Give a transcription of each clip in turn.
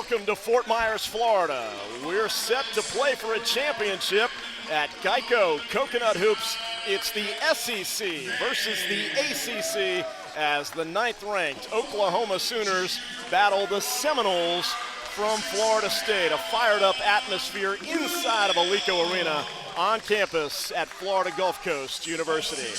Welcome to Fort Myers, Florida. We're set to play for a championship at Geico Coconut Hoops. It's the SEC versus the ACC as the 9th-ranked Oklahoma Sooners battle the Seminoles from Florida State. A fired-up atmosphere inside of Alico Arena on campus at Florida Gulf Coast University.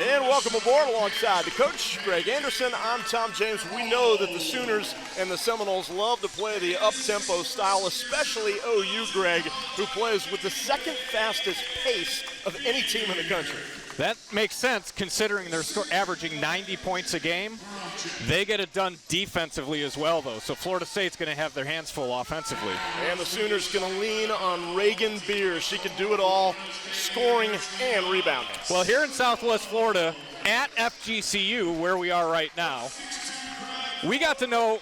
And welcome aboard alongside the coach, Greg Anderson. I'm Tom James. We know that the Sooners and the Seminoles love to play the up-tempo style, especially OU, Greg, who plays with the second fastest pace of any team in the country. That makes sense considering they're averaging 90 points a game. They get it done defensively as well, though, so Florida State's going to have their hands full offensively. And the Sooners going to lean on Reagan Beers. She can do it all, scoring and rebounding. Well, here in Southwest Florida at FGCU, where we are right now, we got to know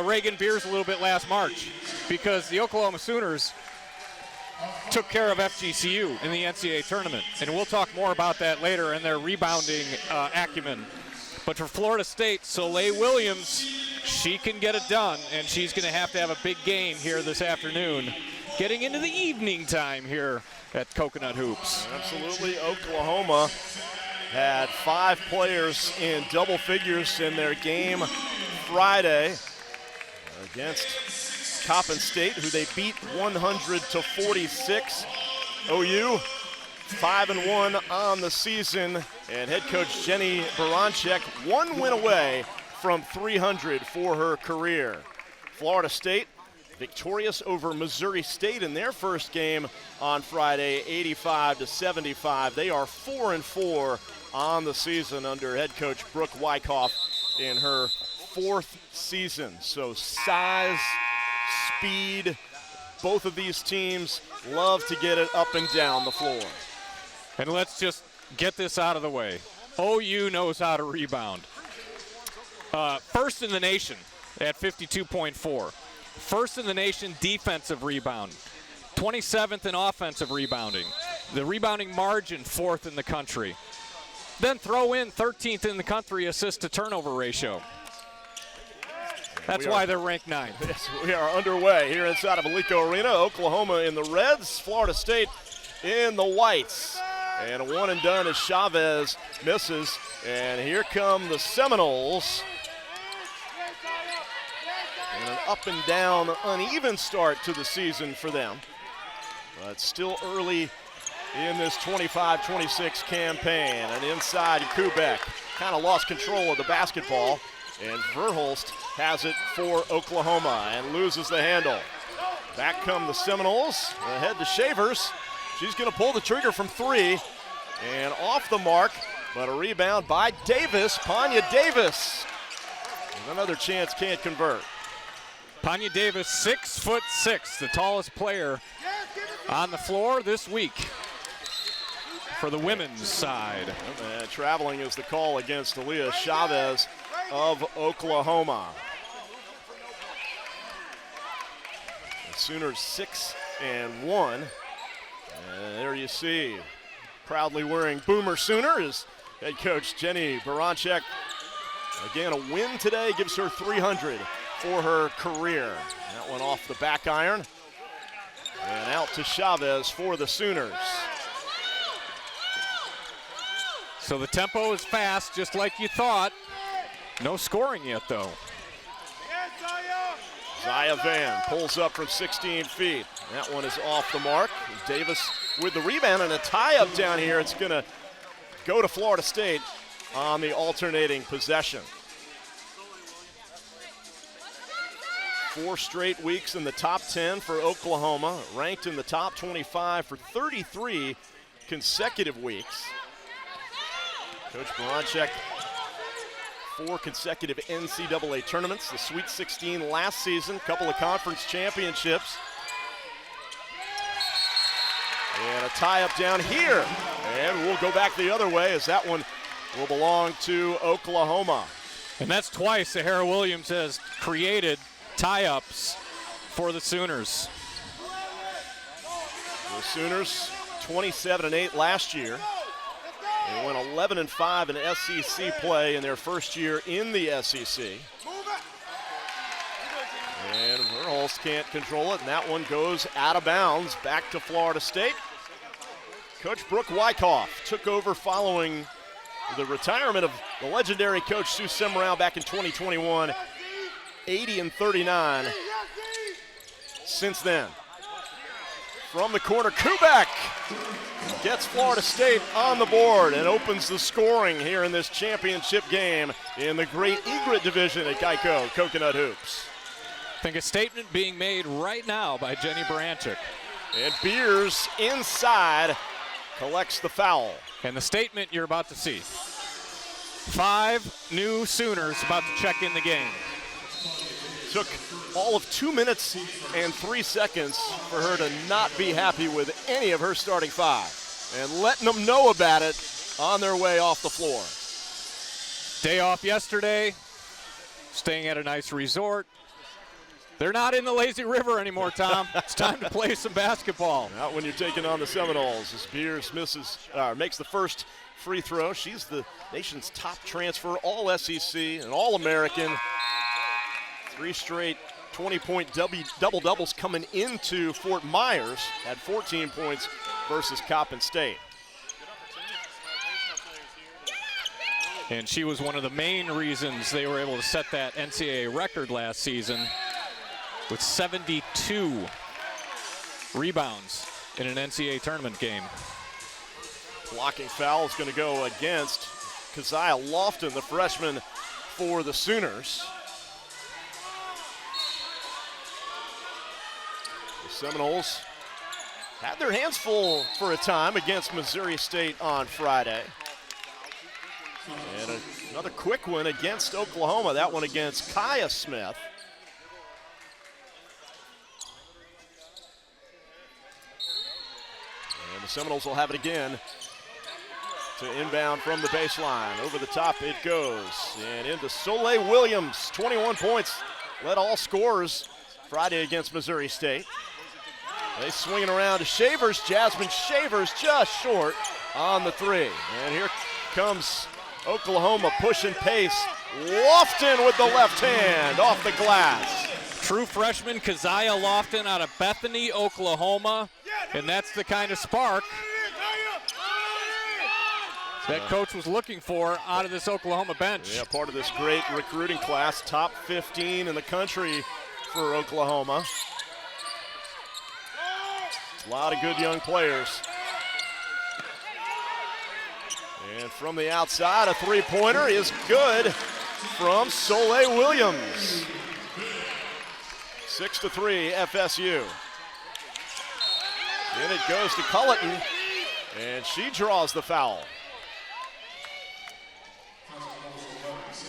Reagan Beers a little bit last March because the Oklahoma Sooners took care of FGCU in the NCAA tournament. And we'll talk more about that later and their rebounding acumen. But for Florida State, Soleil Williams, she can get it done, and she's going to have a big game here this afternoon, getting into the evening time here at Coconut Hoops. Absolutely. Oklahoma had 5 players in double figures in their game Friday against Coppin State, who they beat 100-46. OU 5-1 on the season, and head coach Jenny Baranczyk 1 win away from 300 for her career. Florida State victorious over Missouri State in their first game on Friday, 85-75. They are 4-4 on the season under head coach Brooke Wyckoff in her 4th season. So size, speed, both of these teams love to get it up and down the floor. And let's just get this out of the way. OU knows how to rebound. First in the nation at 52.4. First in the nation defensive rebound. 27th in offensive rebounding. The rebounding margin 4th in the country. Then throw in 13th in the country assist to turnover ratio. That's why they're ranked 9th. Yes, we are underway here inside of Alico Arena. Oklahoma in the reds, Florida State in the whites. And a one and done as Chavez misses. And here come the Seminoles. And an up and down, uneven start to the season for them. But still early in this 25-26 campaign. And inside Kubek kind of lost control of the basketball. And Verhulst has it for Oklahoma and loses the handle. Back come the Seminoles, ahead to Shavers. She's going to pull the trigger from 3 and off the mark, but a rebound by Davis, Panya Davis. And another chance, can't convert. Panya Davis, 6'6", the tallest player on the floor this week for the women's side. Traveling is the call against Aaliyah Chavez of Oklahoma. The Sooners 6-1. And there you see, proudly wearing Boomer Sooner is head coach Jenny Baranczyk. Again, a win today gives her 300 for her career. That one off the back iron. And out to Chavez for the Sooners. So the tempo is fast, just like you thought. No scoring yet, though. Zaya Van pulls up from 16 feet. That one is off the mark. Davis with the rebound and a tie-up down here. It's going to go to Florida State on the alternating possession. 4 straight weeks in the top 10 for Oklahoma, ranked in the top 25 for 33 consecutive weeks. Coach Baranczyk, 4 consecutive NCAA tournaments, the Sweet 16 last season, couple of conference championships. And a tie-up down here. And we'll go back the other way as that one will belong to Oklahoma. And that's twice Sahara Williams has created tie-ups for the Sooners. The Sooners 27-8 last year. They went 11-5 in SEC play in their first year in the SEC. Verhulst can't control it, and that one goes out of bounds back to Florida State. Coach Brooke Wyckoff took over following the retirement of the legendary coach Sue Semrau back in 2021, 80-39 since then. From the corner, Kubek gets Florida State on the board and opens the scoring here in this championship game in the Great Egret Division at Geico Coconut Hoops. I think a statement being made right now by Jenny Baranchik. And Beers inside collects the foul. And the statement you're about to see. 5 new Sooners about to check in the game. Took all of 2 minutes and 3 seconds for her to not be happy with any of her starting 5. And letting them know about it on their way off the floor. Day off yesterday, staying at a nice resort. They're not in the lazy river anymore, Tom. It's time to play some basketball. Not when you're taking on the Seminoles as Beers makes the first free throw. She's the nation's top transfer, all SEC and All-American. 3 straight 20-point double-doubles coming into Fort Myers. Had 14 points versus Coppin State. And she was one of the main reasons they were able to set that NCAA record last season with 72 rebounds in an NCAA tournament game. Blocking foul is going to go against Keziah Lofton, the freshman for the Sooners. The Seminoles had their hands full for a time against Missouri State on Friday. And another quick one against Oklahoma, that one against Kaya Smith. And the Seminoles will have it again to inbound from the baseline. Over the top it goes. And into Soleil Williams, 21 points. Led all scorers Friday against Missouri State. They swing it around to Shavers. Jasmine Shavers just short on the 3. And here comes Oklahoma pushing pace. Lofton with the left hand off the glass. True freshman Keziah Lofton out of Bethany, Oklahoma. And that's the kind of spark that coach was looking for out of this Oklahoma bench. Yeah, part of this great recruiting class, top 15 in the country for Oklahoma. A lot of good young players. And from the outside, a three-pointer is good from Soleil Williams. 6-3 FSU. Then it goes to Culleton, and she draws the foul.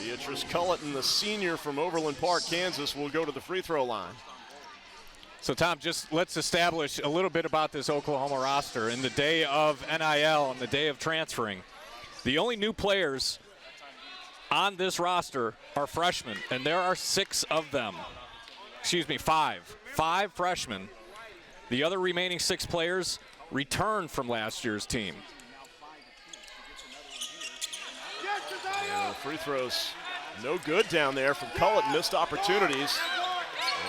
Beatrice Culleton, the senior from Overland Park, Kansas, will go to the free throw line. So, Tom, just let's establish a little bit about this Oklahoma roster. In the day of NIL and the day of transferring, the only new players on this roster are freshmen, and there are 6 of them. Excuse me, 5. 5 freshmen. The other remaining 6 players returned from last year's team. Free throws no good down there from Culleton. Missed opportunities.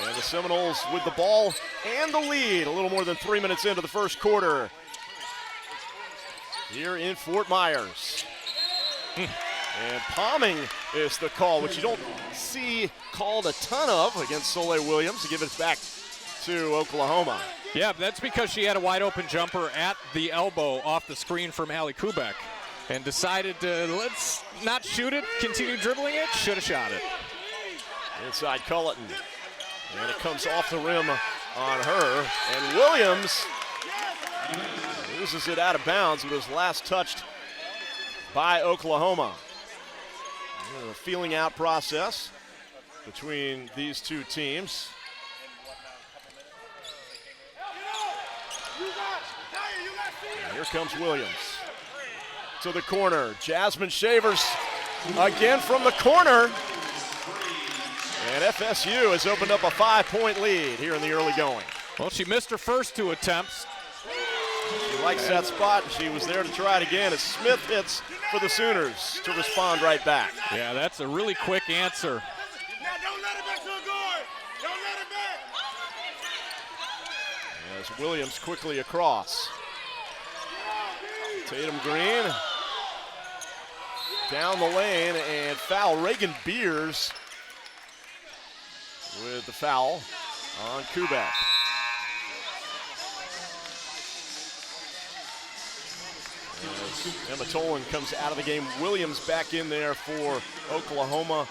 And the Seminoles with the ball and the lead a little more than 3 minutes into the first quarter here in Fort Myers. And palming is the call, which you don't see called a ton of against Soleil Williams to give it back to Oklahoma. Yeah, that's because she had a wide open jumper at the elbow off the screen from Allie Kubek and decided to let's not shoot it, continue dribbling it, should have shot it. Inside Culleton. And it comes off the rim on her. And Williams loses it out of bounds. It was last touched by Oklahoma. A feeling out process between these two teams. And here comes Williams to the corner. Jasmine Shavers again from the corner. And FSU has opened up a 5-point lead here in the early going. Well, she missed her first 2 attempts. She likes that spot, and she was there to try it again as Smith hits for the Sooners to respond right back. Yeah, that's a really quick answer. Now don't let it back to a guard. Don't let it back. As Williams quickly across. Tatum Green down the lane and foul. Reagan Beers with the foul on Kubek. As Emma Tolan comes out of the game, Williams back in there for Oklahoma.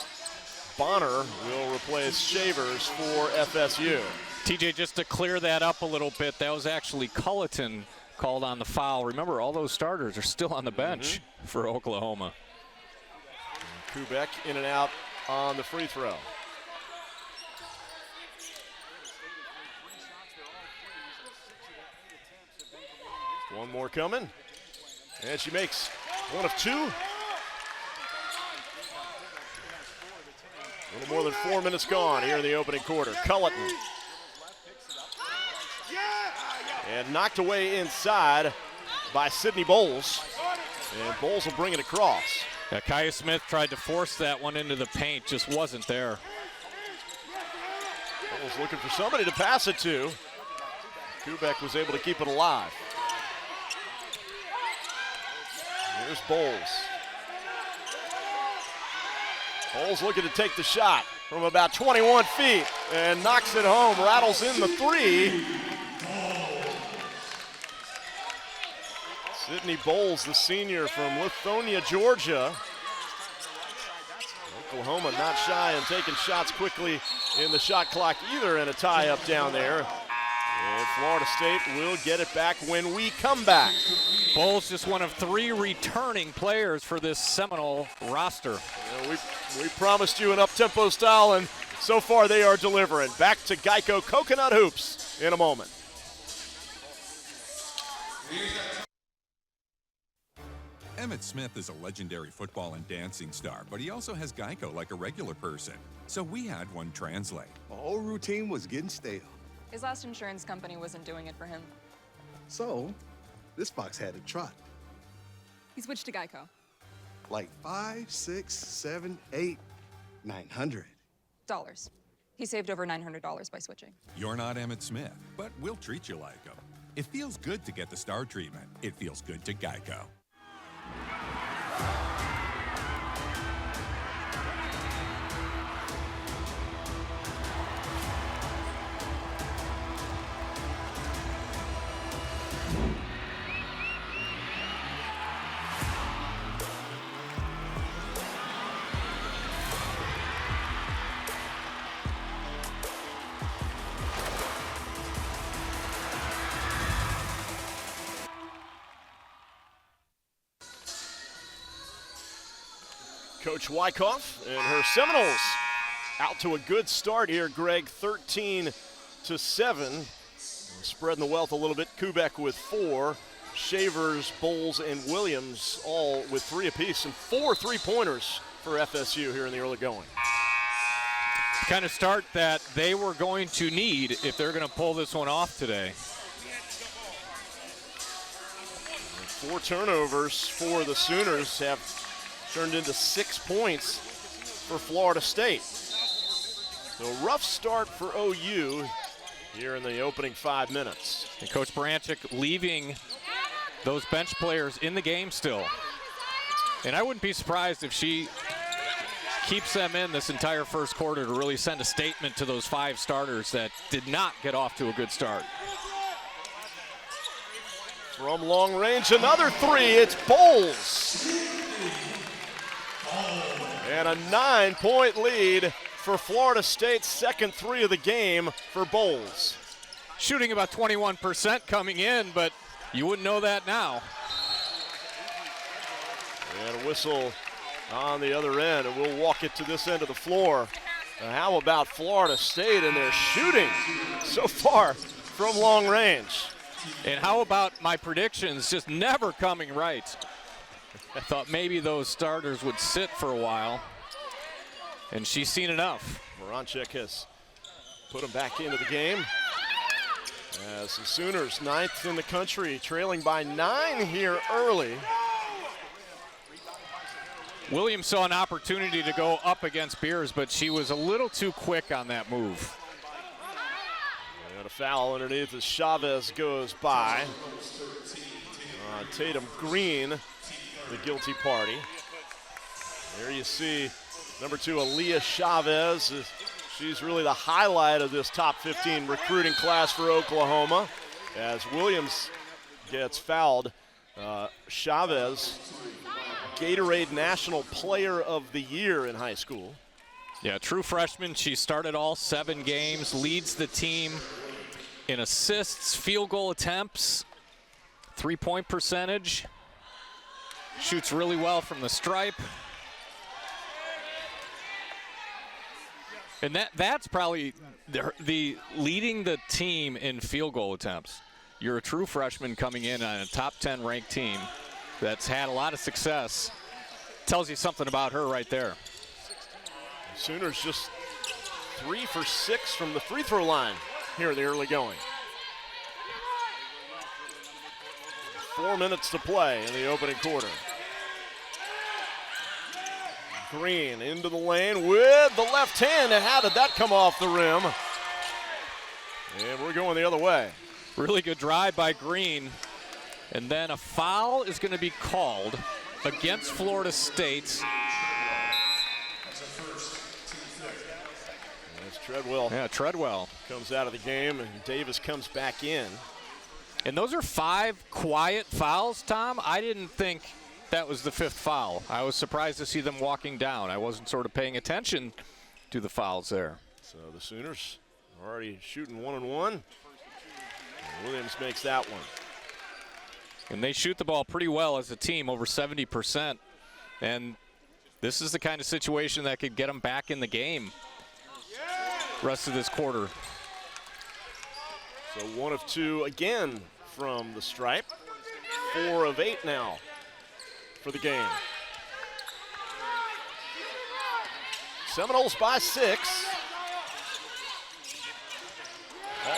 Bonner will replace Shavers for FSU. TJ, just to clear that up a little bit, that was actually Culleton called on the foul. Remember, all those starters are still on the bench for Oklahoma. Kubek in and out on the free throw. One more coming. And she makes one of two. A little more than 4 minutes gone here in the opening quarter. Culleton. And knocked away inside by Sydney Bowles. And Bowles will bring it across. Yeah, Kaya Smith tried to force that one into the paint, just wasn't there. Bowles looking for somebody to pass it to. Kubek was able to keep it alive. Here's Bowles. Bowles looking to take the shot from about 21 feet and knocks it home, rattles in the three. Sydney Bowles, the senior from Lithonia, Georgia. Oklahoma not shy and taking shots quickly in the shot clock either, in a tie-up down there. And Florida State will get it back when we come back. Bowles just one of 3 returning players for this Seminole roster. We promised you an up-tempo style, and so far they are delivering. Back to Geico Coconut Hoops in a moment. Emmitt Smith is a legendary football and dancing star, but he also has Geico like a regular person. So we had one translate. The whole routine was getting stale. His last insurance company wasn't doing it for him. So, this fox had to trot. He switched to Geico. Like 5, 6, 7, 8, 900. Dollars. He saved over $900 by switching. You're not Emmitt Smith, but we'll treat you like him. It feels good to get the star treatment. It feels good to Geico. Coach Wyckoff and her Seminoles out to a good start here, Greg, 13-7. Spreading the wealth a little bit. Kubek with 4. Shavers, Bowles, and Williams all with 3 apiece, and 4 3-pointers for FSU here in the early going. Kind of start that they were going to need if they're going to pull this one off today. 4 turnovers for the Sooners have turned into 6 points for Florida State. So rough start for OU here in the opening 5 minutes. And Coach Baranczyk leaving those bench players in the game still. And I wouldn't be surprised if she keeps them in this entire first quarter to really send a statement to those 5 starters that did not get off to a good start. From long range, another 3, it's Bowles. And a 9-point lead for Florida State's second 3 of the game for Bowles. Shooting about 21% coming in, but you wouldn't know that now. And a whistle on the other end, and we'll walk it to this end of the floor. How about Florida State and their shooting so far from long range? And how about my predictions just never coming right? I thought maybe those starters would sit for a while, and she's seen enough. Baranczyk has put them back into the game. As the Sooners, 9th in the country, trailing by 9 here early. Williams saw an opportunity to go up against Beers, but she was a little too quick on that move. And a foul underneath as Chavez goes by. Tatum Green, the guilty party. There you see number 2, Aaliyah Chavez. She's really the highlight of this top 15 recruiting class for Oklahoma. As Williams gets fouled, Chavez, Gatorade National Player of the Year in high school. Yeah, true freshman. She started all 7 games, leads the team in assists, field goal attempts, 3-point percentage. Shoots really well from the stripe. And that's probably the leading the team in field goal attempts. You're a true freshman coming in on a top 10 ranked team that's had a lot of success. Tells you something about her right there. Sooners just 3 for 6 from the free throw line here in the early going. 4 minutes to play in the opening quarter. Green into the lane with the left hand, and how did that come off the rim? And we're going the other way. Really good drive by Green. And then a foul is going to be called against Florida State. That's Treadwell. Yeah, Treadwell Comes out of the game, and Davis comes back in. And those are 5 quiet fouls, Tom. I didn't think that was the 5th foul. I was surprised to see them walking down. I wasn't sort of paying attention to the fouls there. So the Sooners already shooting 1-1. And Williams makes that one. And they shoot the ball pretty well as a team, over 70%. And this is the kind of situation that could get them back in the game rest of this quarter. So 1 of 2 again from the stripe. 4 of 8 now for the game. Seminoles by 6.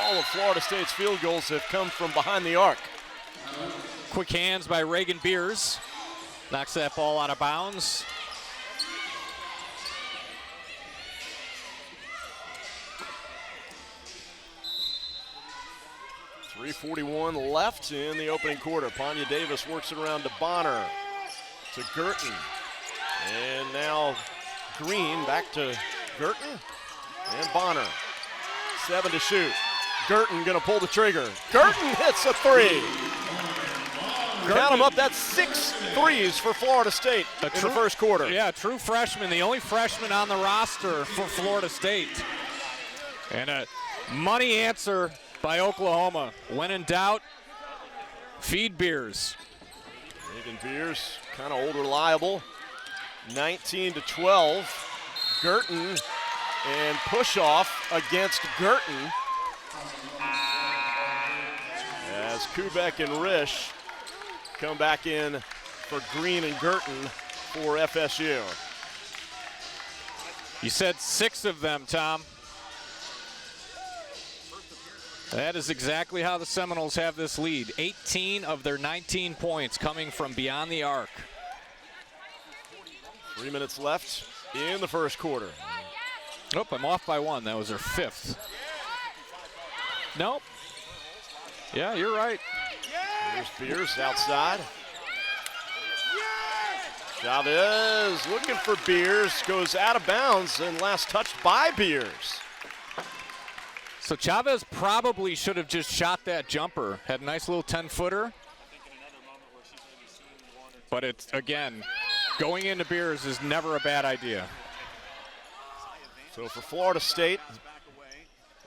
All of Florida State's field goals have come from behind the arc. Quick hands by Reagan Beers. Knocks that ball out of bounds. .341 left in the opening quarter. Panya Davis works it around to Bonner, to Girton. And now Green back to Girton and Bonner. 7 to shoot. Girton gonna pull the trigger. Girton hits a 3. Count them up, that's 6 threes for Florida State in the first quarter. Yeah, true freshman, the only freshman on the roster for Florida State. And a money answer by Oklahoma. When in doubt, feed Beers. Reagan Beers, kind of old reliable. 19 to 12. Girton and push off against Girton. As Kubek and Risch come back in for Green and Girton for FSU. You said 6 of them, Tom. That is exactly how the Seminoles have this lead. 18 of their 19 points coming from beyond the arc. 3 minutes left in the first quarter. Nope, I'm off by 1. That was their 5th. Nope. Yeah, you're right. Here's Beers outside. Chavez looking for Beers, goes out of bounds and last touched by Beers. So Chavez probably should have just shot that jumper. Had a nice little 10-footer. But it's, again, going into Beers is never a bad idea. So for Florida State,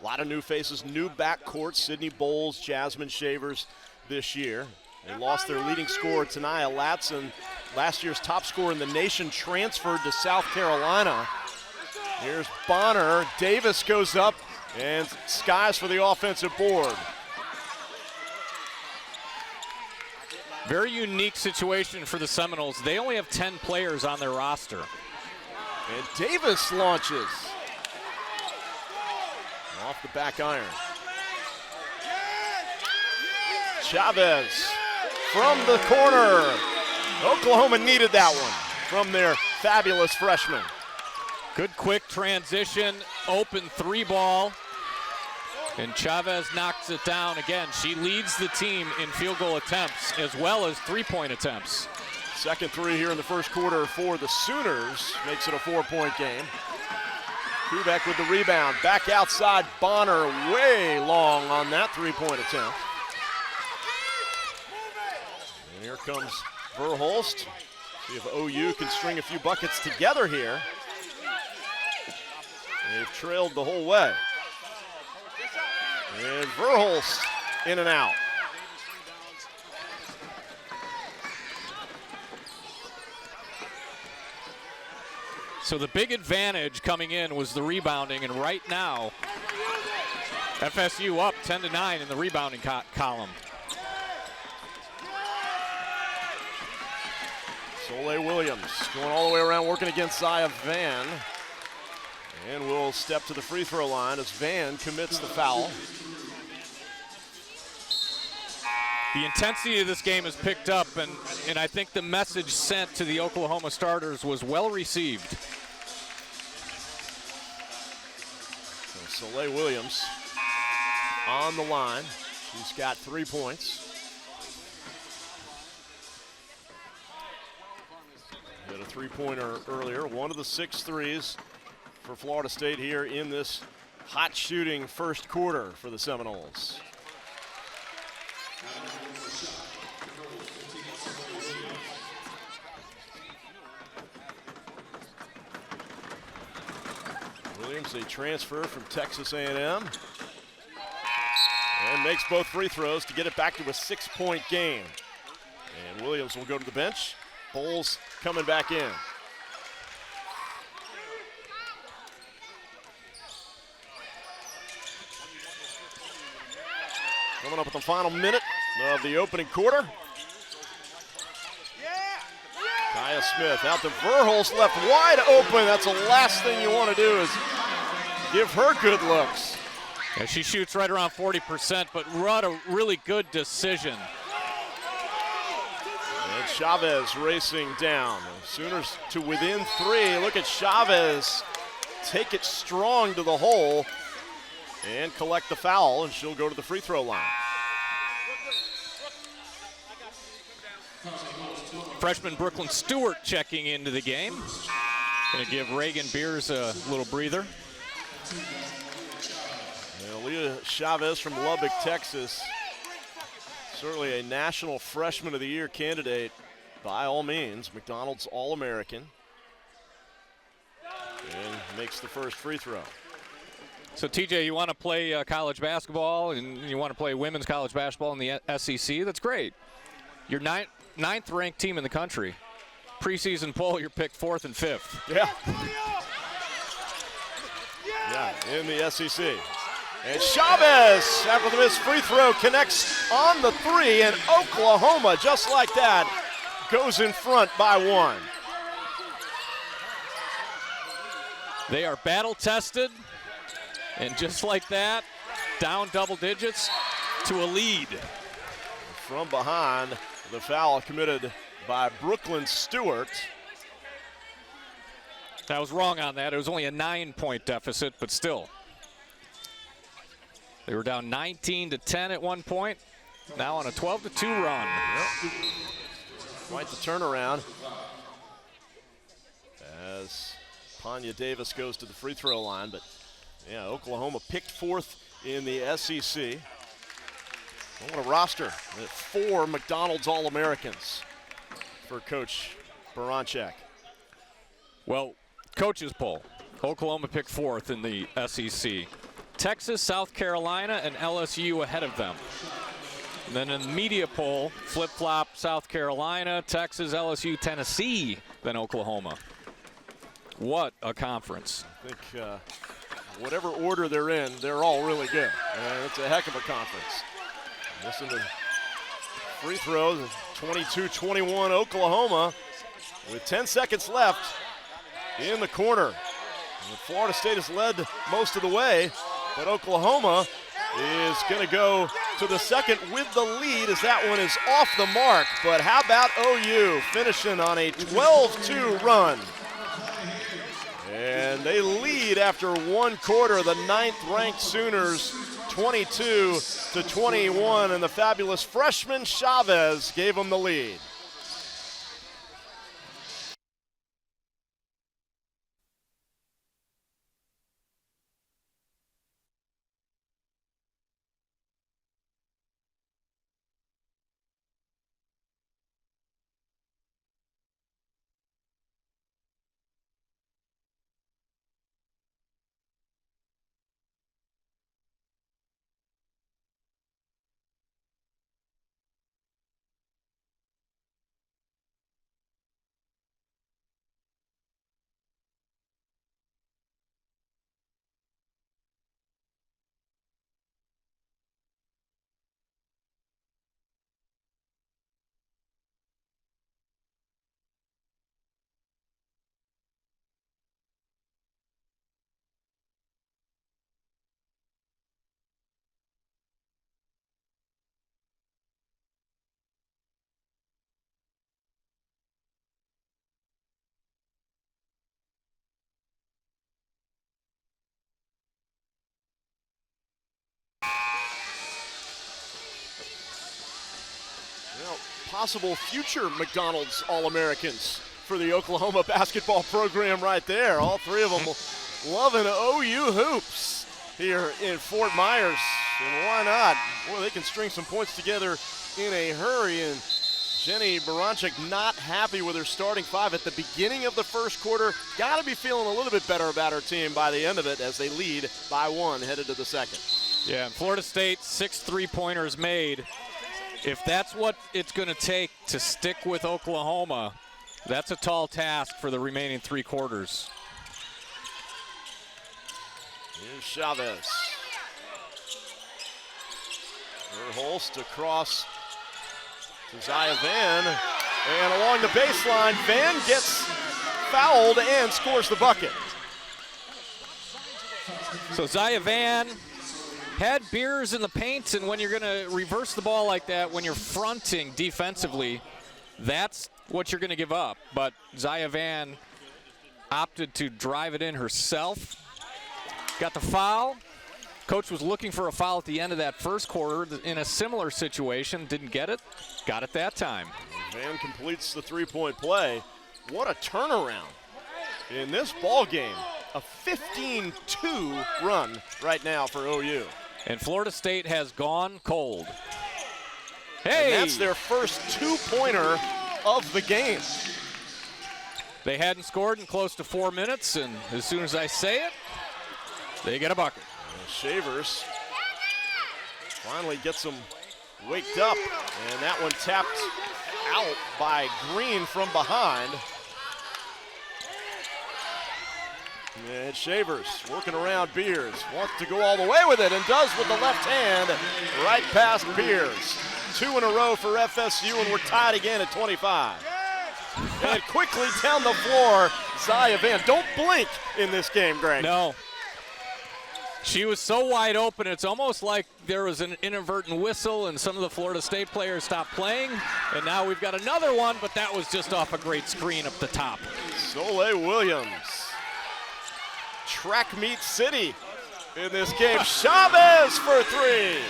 a lot of new faces, new backcourt. Sydney Bowles, Jasmine Shavers this year. They lost their leading scorer, Tanaya Latson, last year's top scorer in the nation, transferred to South Carolina. Here's Bonner. Davis goes up and skies for the offensive board. Very unique situation for the Seminoles. They only have 10 players on their roster. And Davis launches. Off the back iron. Chavez from the corner. Oklahoma needed that one from their fabulous freshman. Good quick transition, open 3 ball. And Chavez knocks it down again. She leads the team in field goal attempts as well as three-point attempts. Second three here in the first quarter for the Sooners makes it a 4-point game. Kubek with the rebound. Back outside, Bonner way long on that three-point attempt. And here comes Verhulst. See if OU can string a few buckets together here. They've trailed the whole way. And Verhulst in and out. So the big advantage coming in was the rebounding, and right now, FSU up 10-9 in the rebounding column. Soleil Williams going all the way around, working against Zaya Van. And will step to the free throw line as Van commits the foul. The intensity of this game has picked up, and I think the message sent to the Oklahoma starters was well received. So Soleil Williams on the line. She's got 3 points. Hit a three-pointer earlier. One of the 6 threes for Florida State here in this hot shooting first quarter for the Seminoles. Williams, a transfer from Texas A&M, and makes both free throws to get it back to a 6-point game. And Williams will go to the bench. Bowles coming back in. Coming up with the final minute of the opening quarter. Kaya Smith out to Verhulst, left wide open. That's the last thing you want to do is give her good looks. Yeah, she shoots right around 40%, but what a really good decision. And Chavez racing down. Sooners to within 3. Look at Chavez take it strong to the hole and collect the foul, and she'll go to the free throw line. Freshman Brooklyn Stewart checking into the game. Going to give Reagan Beers a little breather. Leah Chavez from Lubbock, Texas. Certainly a National Freshman of the Year candidate by all means. McDonald's All-American. And makes the first free throw. So TJ, you want to play college basketball and you want to play women's college basketball in the SEC? That's great. You're ninth ranked team in the country. Preseason poll, you're picked 4th and 5th. Yeah. Yeah, in the SEC. And Chavez, after the missed free throw, connects on the 3, and Oklahoma, just like that, goes in front by 1. They are battle-tested, and just like that, down double digits to a lead. From behind, the foul committed by Brooklyn Stewart. I was wrong on that. It was only a 9-point deficit, but still. They were down 19-10 at one point. Now on a 12-2 run. Yep. Quite the turnaround as Panya Davis goes to the free throw line. But yeah, Oklahoma picked 4th in the SEC. What a roster. 4 McDonald's All-Americans for Coach Baranchek. Well, coaches poll. Oklahoma picked 4th in the SEC. Texas, South Carolina, and LSU ahead of them. And then in the media poll, flip-flop South Carolina, Texas, LSU, Tennessee, then Oklahoma. What a conference. I think whatever order they're in, they're all really good. It's a heck of a conference. Listen to free throws, 22-21 Oklahoma with 10 seconds left in the corner. And Florida State has led most of the way, but Oklahoma is going to go to the second with the lead as that one is off the mark. But how about OU finishing on a 12-2 run? And they lead after one quarter. The 9th-ranked Sooners 22-21, and the fabulous freshman Chavez gave them the lead. Well, possible future McDonald's All-Americans for the Oklahoma basketball program right there. All three of them loving OU hoops here in Fort Myers. And why not? Boy, they can string some points together in a hurry. And Jenny Baranczyk not happy with her starting five at the beginning of the first quarter. Got to be feeling a little bit better about her team by the end of it as they lead by one headed to the second. Yeah, Florida State, 6 3-pointers made. If that's what it's going to take to stick with Oklahoma, that's a tall task for the remaining 3 quarters. Here's Chavez. Verhulst across to Zaya Van. And along the baseline, Van gets fouled and scores the bucket. So Zaya Van had Beers in the paint, and when you're going to reverse the ball like that, when you're fronting defensively, that's what you're going to give up. But Zaya Van opted to drive it in herself. Got the foul. Coach was looking for a foul at the end of that first quarter in a similar situation. Didn't get it. Got it that time. Van completes the three-point play. What a turnaround in this ball game. A 15-2 run right now for OU. And Florida State has gone cold. Hey! And that's their first two-pointer of the game. They hadn't scored in close to 4 minutes, and as soon as I say it, they get a bucket. Shavers finally gets them waked up, and that one tapped out by Green from behind. And Shavers working around Beers, wants to go all the way with it, and does with the left hand, right past Beers. 2 in a row for FSU, and we're tied again at 25. And quickly down the floor, Zaya Van. Don't blink in this game, Greg. No. She was so wide open, it's almost like there was an inadvertent whistle and some of the Florida State players stopped playing. And now we've got another one, but that was just off a great screen up the top. Soleil Williams. Track meet city in this game. Chavez for 3.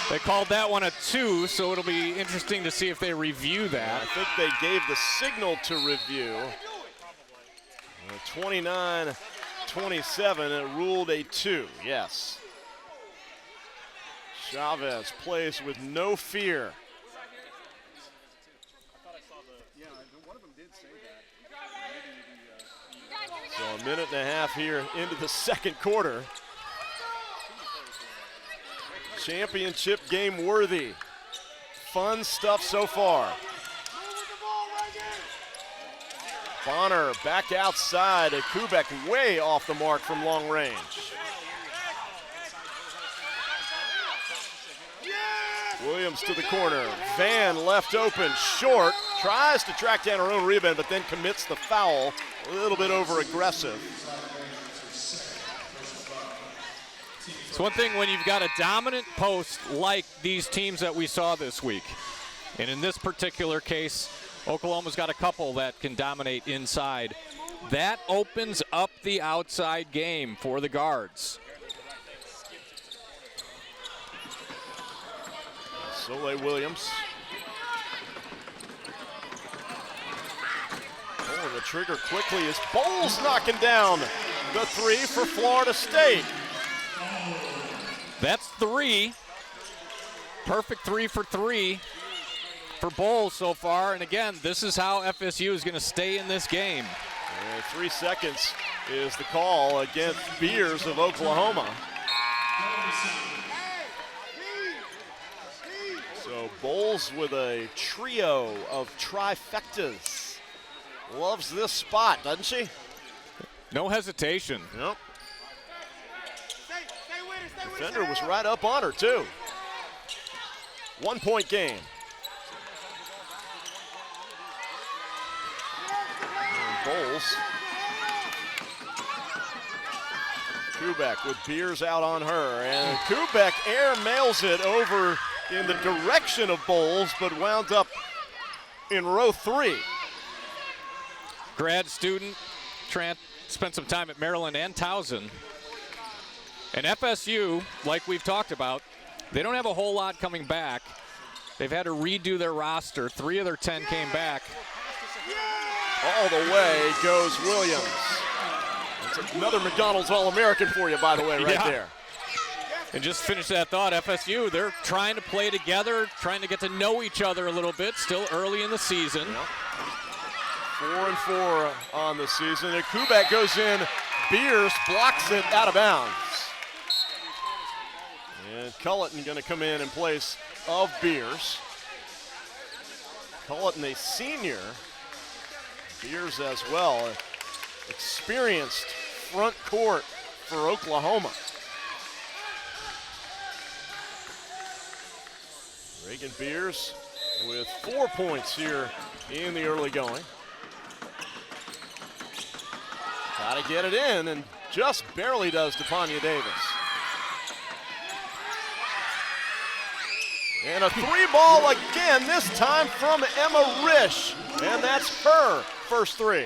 They called that one a 2, so it'll be interesting to see if they review that. I think they gave the signal to review. 29-27, it ruled a 2, yes. Chavez plays with no fear. So a minute and a half here into the second quarter. Championship game worthy. Fun stuff so far. Bonner back outside. Kubek way off the mark from long range. Williams to the corner. Van left open, short. Tries to track down her own rebound, but then commits the foul. A little bit over aggressive. It's one thing when you've got a dominant post like these teams that we saw this week. And in this particular case, Oklahoma's got a couple that can dominate inside. That opens up the outside game for the guards. Soleil Williams. Pulling the trigger quickly as Bowles knocking down the three for Florida State. That's 3. Perfect 3 for 3 for Bowles so far. And again, this is how FSU is going to stay in this game. And 3 seconds is the call against Beers of Oklahoma. So Bowles with a trio of trifectas. Loves this spot, doesn't she? No hesitation. Yep. Defender was right up on her, too. 1 point game. And Bowles. Kubek with Beers out on her. And Kubek air mails it over in the direction of Bowles, but wound up in row 3. Grad student, spent some time at Maryland and Towson. And FSU, like we've talked about, they don't have a whole lot coming back. They've had to redo their roster. 3 of their 10 came back. All the way goes Williams. That's another McDonald's All-American for you, by the way, right there. And just finish that thought, FSU, they're trying to play together, trying to get to know each other a little bit, still early in the season. Yep. 4-4 on the season. And Kubek goes in. Beers blocks it out of bounds. And Culleton going to come in place of Beers. Culleton, a senior. Beers as well. Experienced front court for Oklahoma. Reagan Beers with 4 points here in the early going. Got to get it in, and just barely does Depanya Davis. And a 3-ball again, this time from Emma Risch, and that's her first 3.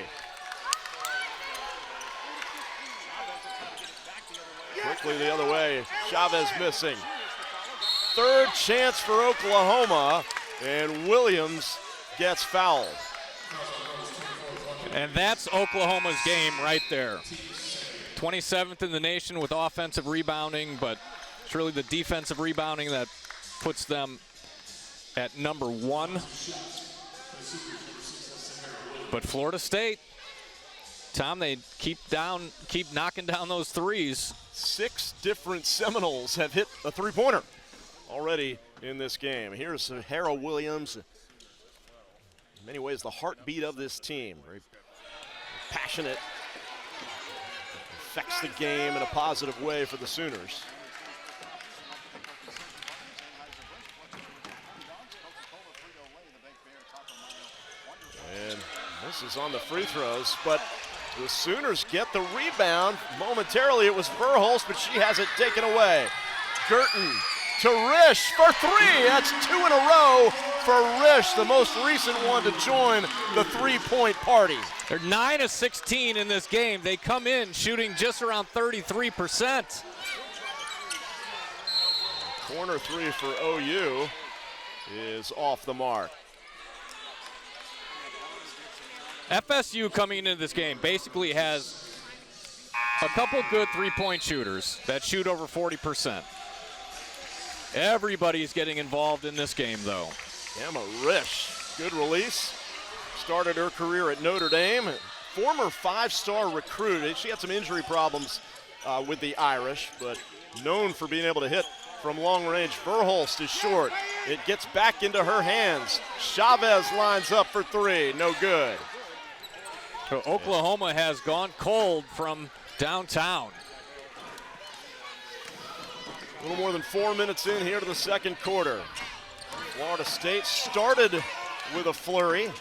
Quickly the other way, Chavez missing. Third chance for Oklahoma, and Williams gets fouled. And that's Oklahoma's game right there. 27th in the nation with offensive rebounding, but it's really the defensive rebounding that puts them at number 1. But Florida State, Tom, they keep knocking down those threes. 6 different Seminoles have hit a three-pointer already in this game. Here's Hera Williams. In many ways, the heartbeat of this team. Very passionate. Affects the game in a positive way for the Sooners. And this is on the free throws, but the Sooners get the rebound. Momentarily it was Verhulst, but she has it taken away. Girton to Risch for 3. That's 2 in a row for Risch, the most recent one to join the three-point party. They're 9 of 16 in this game. They come in shooting just around 33%. Corner 3 for OU is off the mark. FSU coming into this game basically has a couple good three-point shooters that shoot over 40%. Everybody's getting involved in this game, though. Emma Risch, good release. Started her career at Notre Dame. Former 5-star recruit. She had some injury problems with the Irish, but known for being able to hit from long range. Verhulst is short. It gets back into her hands. Chavez lines up for 3. No good. So Oklahoma has gone cold from downtown. A little more than 4 minutes in here to the second quarter. Florida State started with a flurry.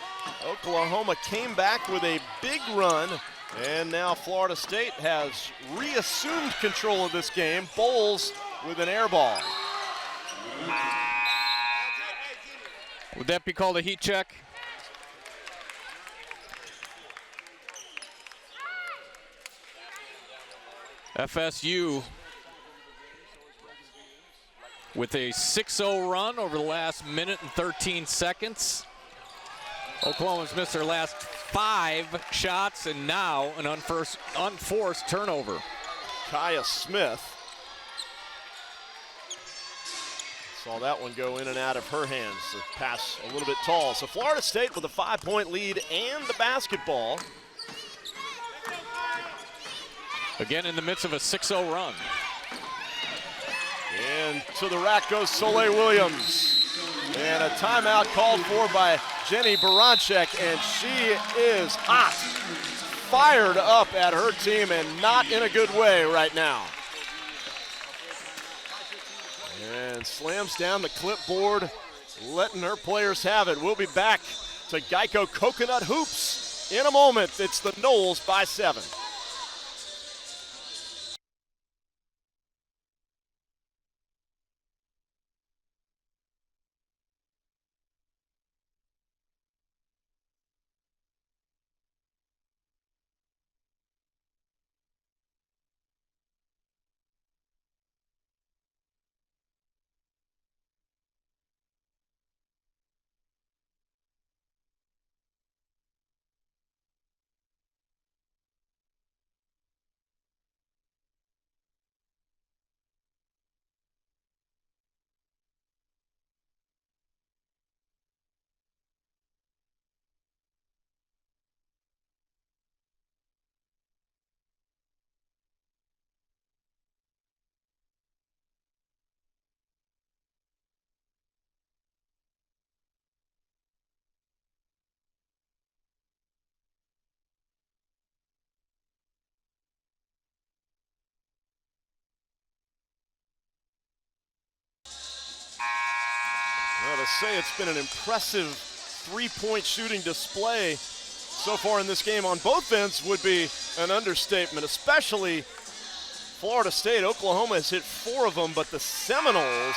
Oklahoma came back with a big run, and now Florida State has reassumed control of this game. Bowles with an air ball. Would that be called a heat check? FSU with a 6-0 run over the last minute and 13 seconds. Oklahoma's missed their last 5 shots, and now an unforced turnover. Kaya Smith. Saw that one go in and out of her hands. The pass a little bit tall. So Florida State with a 5-point lead and the basketball. Again in the midst of a 6-0 run. And to the rack goes Soleil Williams. And a timeout called for by Jenny Baranchek, and she is hot. Fired up at her team and not in a good way right now. And slams down the clipboard, letting her players have it. We'll be back to Geico Coconut Hoops in a moment. It's the Noles by 7. Well, to say it's been an impressive three-point shooting display so far in this game on both ends would be an understatement, especially Florida State. Oklahoma has hit 4 of them, but the Seminoles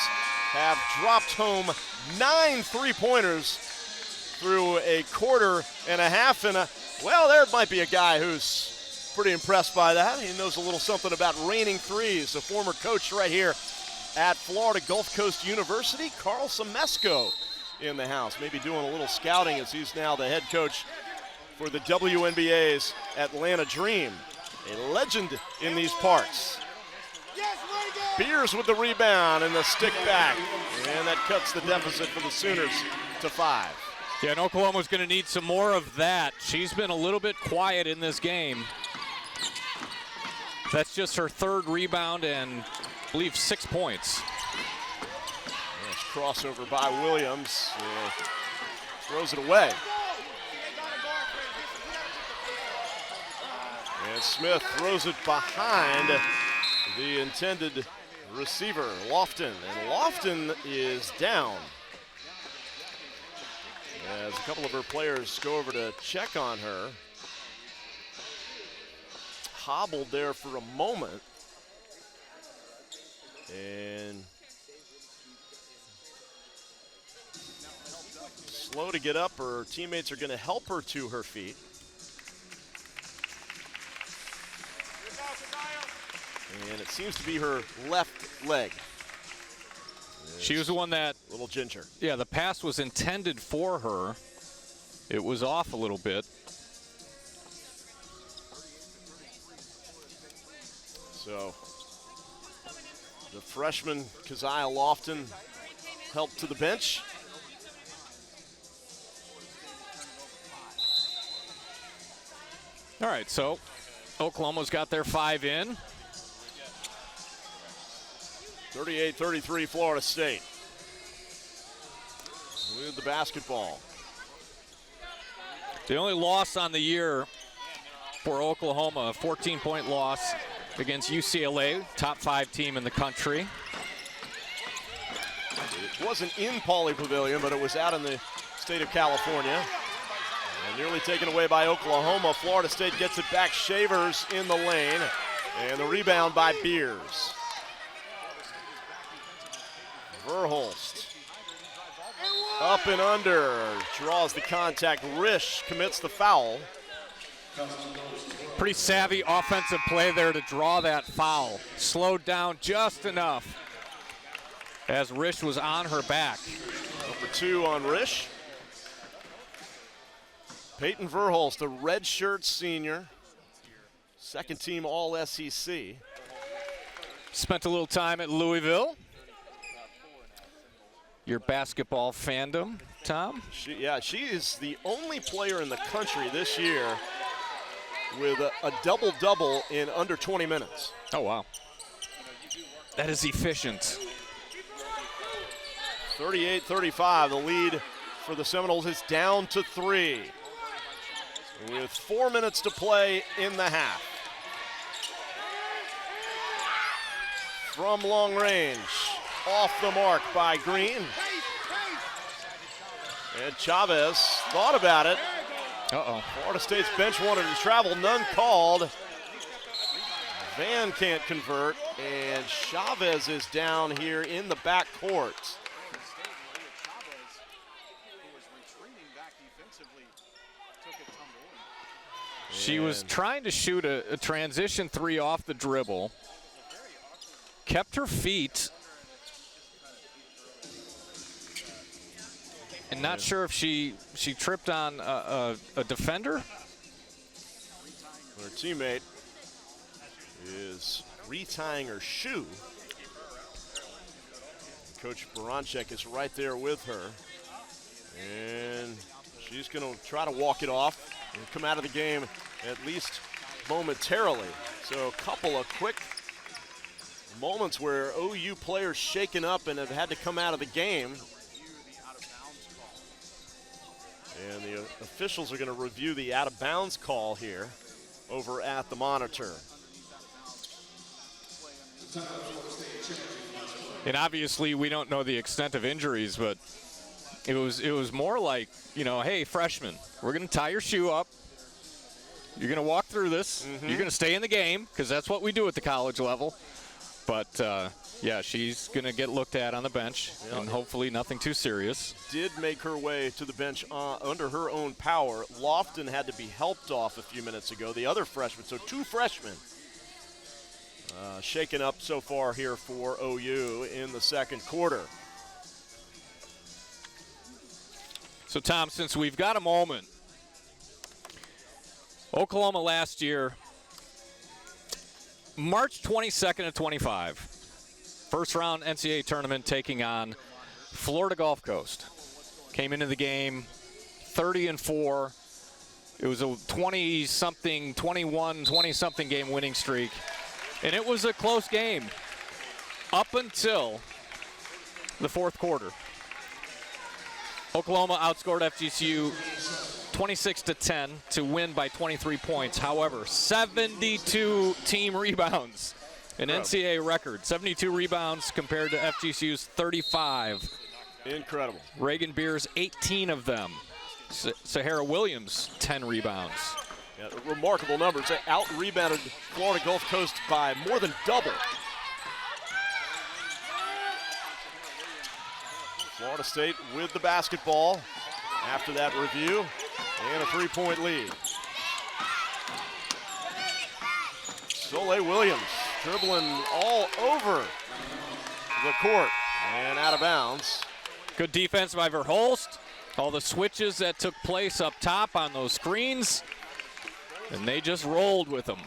have dropped home 9 three-pointers through a quarter and a half. And well, there might be a guy who's pretty impressed by that. He knows a little something about raining threes. A former coach right here at Florida Gulf Coast University, Carl Semesco in the house. Maybe doing a little scouting as he's now the head coach for the WNBA's Atlanta Dream. A legend in these parts. Beers with the rebound and the stick back. And that cuts the deficit for the Sooners to 5. Yeah, and Oklahoma's going to need some more of that. She's been a little bit quiet in this game. That's just her 3rd rebound and I believe 6 points. Nice crossover by Williams. Throws it away. And Smith throws it behind the intended receiver, Lofton. And Lofton is down, as a couple of her players go over to check on her. Hobbled there for a moment. And slow to get up. Her teammates are going to help her to her feet. And it seems to be her left leg. She was the one that... Little ginger. Yeah, the pass was intended for her. It was off a little bit. So the freshman, Keziah Lofton, helped to the bench. All right, so Oklahoma's got their 5 in. 38-33 Florida State. With the basketball. The only loss on the year for Oklahoma, a 14-point loss against UCLA, top 5 team in the country. It wasn't in Pauley Pavilion, but it was out in the state of California. And nearly taken away by Oklahoma. Florida State gets it back. Shavers in the lane. And the rebound by Beers. Verhulst. Up and under. Draws the contact. Risch commits the foul. Pretty savvy offensive play there to draw that foul. Slowed down just enough. as Risch was on her back. Number 2 on Risch. Peyton Verhulst, a redshirt senior, second team All-SEC. Spent a little time at Louisville. Your basketball fandom, Tom? She is the only player in the country this year with a double-double in under 20 minutes. Oh, wow. That is efficient. 38-35, the lead for the Seminoles is down to 3 with 4 minutes to play in the half. From long range, off the mark by Green. And Chavez thought about it. Uh-oh. Florida State's bench wanted to travel, none called. Van can't convert, and Chavez is down here in the back court. She was trying to shoot a transition 3 off the dribble. Kept her feet. And not sure if she tripped on a defender. Her teammate is retying her shoe. Coach Baranchek is right there with her. And she's going to try to walk it off and come out of the game at least momentarily. So a couple of quick moments where OU players shaken up and have had to come out of the game. And the officials are going to review the out-of-bounds call here over at the monitor. And obviously we don't know the extent of injuries, but it was more like, you know, hey, freshman, we're going to tie your shoe up. You're going to walk through this. You're going to stay in the game because that's what we do at the college level. But, yeah, she's going to get looked at on the bench, and hopefully nothing too serious. Did make her way to the bench under her own power. Lofton had to be helped off a few minutes ago, the other freshman. So 2 freshmen shaken up so far here for OU in the second quarter. So, Tom, since we've got a moment, Oklahoma last year, March 22nd of 25, first round NCAA tournament taking on Florida Gulf Coast. Came into the game 30-4. It was a 20-something, 21, 20-something game winning streak. And it was a close game up until the fourth quarter. Oklahoma outscored FGCU 26-10 to win by 23 points. However, 72 team rebounds, an NCAA record. 72 rebounds compared to FGCU's 35. Incredible. Reagan Beers, 18 of them. Sahara Williams, 10 rebounds. Yeah, remarkable numbers. They out-rebounded Florida Gulf Coast by more than double. Florida State with the basketball after that review, and a 3-point lead. Soleil Williams dribbling all over the court and out of bounds. Good defense by Verhulst. All the switches that took place up top on those screens, and they just rolled with them.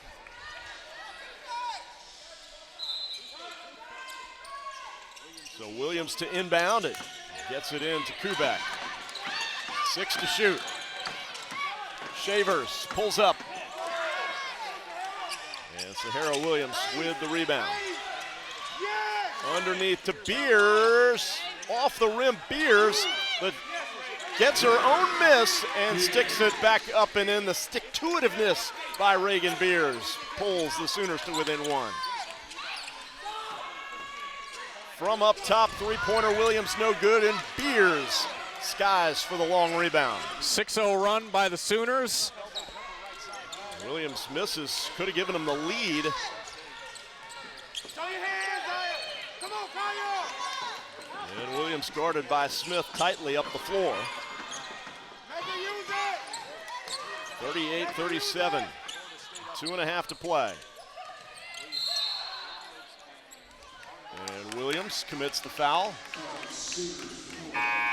So Williams to inbound it. Gets it in to Kubek. 6 to shoot. Shavers pulls up. And Sahara Williams with the rebound. Underneath to Beers. Off the rim, Beers, but gets her own miss and sticks it back up and in. The stick-to-itiveness by Reagan Beers pulls the Sooners to within 1. From up top, three-pointer Williams no good, and Beers skies for the long rebound. 6-0 run by the Sooners. Williams misses, could have given them the lead. And Williams guarded by Smith tightly up the floor. 38-37, 2.5 to play. And Williams commits the foul.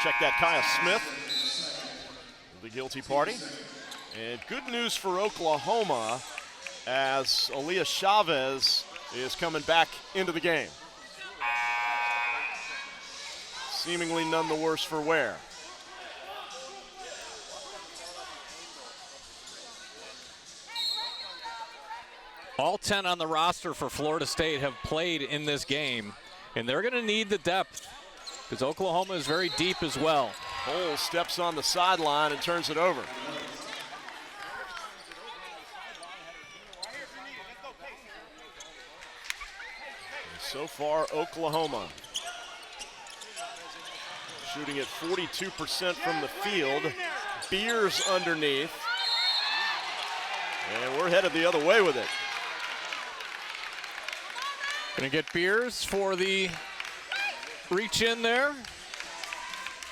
Check that, Kyle Smith, the guilty party. And good news for Oklahoma as Aaliyah Chavez is coming back into the game. Seemingly none the worse for wear. All 10 on the roster for Florida State have played in this game, and they're going to need the depth because Oklahoma is very deep as well. Cole steps on the sideline and turns it over. And so far, Oklahoma shooting at 42% from the field. Beers underneath. And we're headed the other way with it. Gonna get Beers for the reach in there.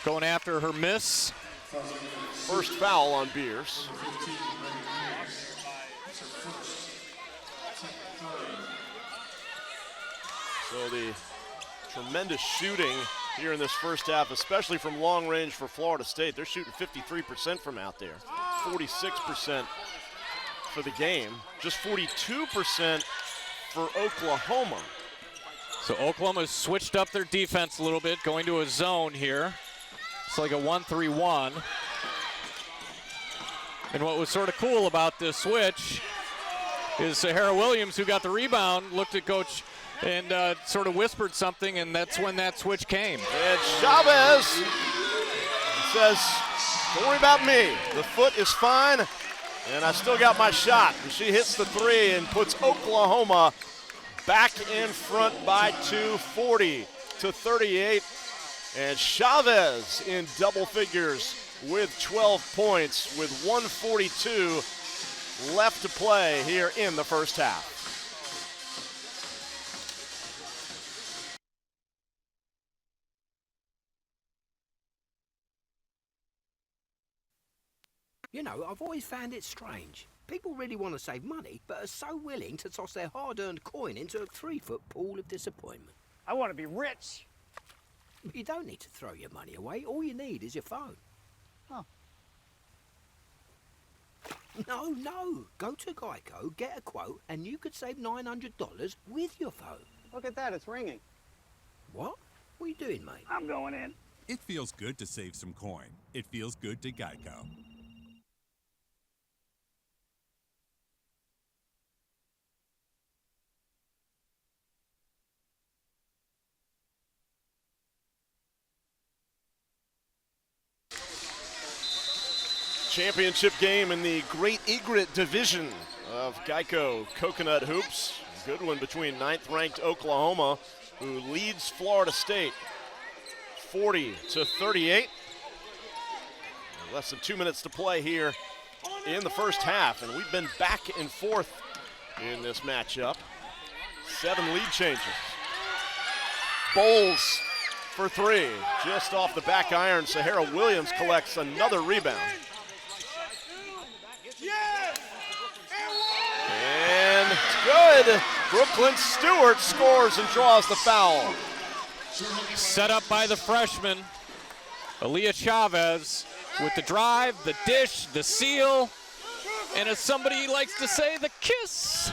Going after her miss. First foul on Beers. So the tremendous shooting here in this first half, especially from long range for Florida State. They're shooting 53% from out there, 46% for the game, just 42% for Oklahoma. So Oklahoma's switched up their defense a little bit, going to a zone here. It's like a 1-3-1. And what was sort of cool about this switch is Sahara Williams, who got the rebound, looked at Coach and sort of whispered something, and that's when that switch came. And Chavez says, don't worry about me. The foot is fine, and I still got my shot. And she hits the three and puts Oklahoma back in front by 2, 40-38. And Chavez in double figures with 12 points with 1:42 left to play here in the first half. You know, I've always found it strange. People really want to save money, but are so willing to toss their hard-earned coin into a 3-foot pool of disappointment. I want to be rich. You don't need to throw your money away. All you need is your phone. Oh. No. Go to Geico, get a quote, and you could save $900 with your phone. Look at that, it's ringing. What? What are you doing, mate? I'm going in. It feels good to save some coin. It feels good to Geico. Championship game in the Great Egret division of Geico Coconut Hoops. Good one between 9th-ranked Oklahoma, who leads Florida State 40-38. Less than 2 minutes to play here in the first half, and we've been back and forth in this matchup. 7 lead changes. Bowles for 3, just off the back iron. Sahara Williams collects another rebound. And it's good. Brooklyn Stewart scores and draws the foul. Set up by the freshman, Aaliyah Chavez, with the drive, the dish, the seal, and as somebody likes to say, the kiss.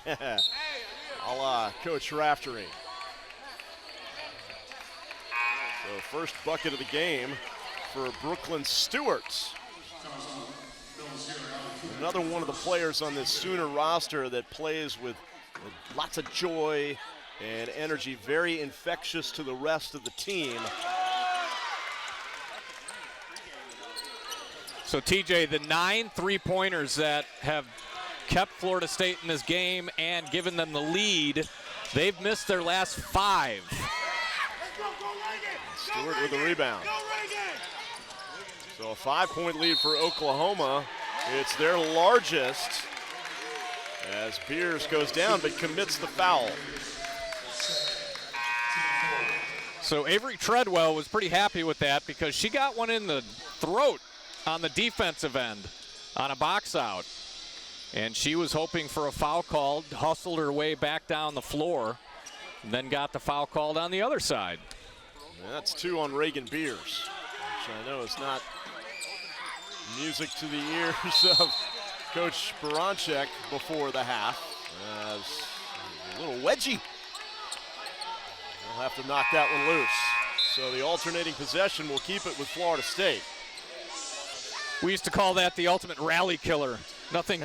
A la Coach Raftery. So first bucket of the game for Brooklyn Stewart. Another one of the players on this Sooner roster that plays with lots of joy and energy, very infectious to the rest of the team. So TJ, the 9 3-pointers that have kept Florida State in this game and given them the lead, they've missed their last 5. Stewart with a rebound. So a 5-point lead for Oklahoma. It's their largest as Beers goes down but commits the foul. So Avery Treadwell was pretty happy with that because she got one in the throat on the defensive end on a box out. And she was hoping for a foul called, hustled her way back down the floor. and then got the foul called on the other side. And that's 2 on Reagan Beers, which I know is not music to the ears of Coach Baranchek before the half. As a little wedgie. They'll have to knock that one loose. So the alternating possession will keep it with Florida State. We used to call that the ultimate rally killer. Nothing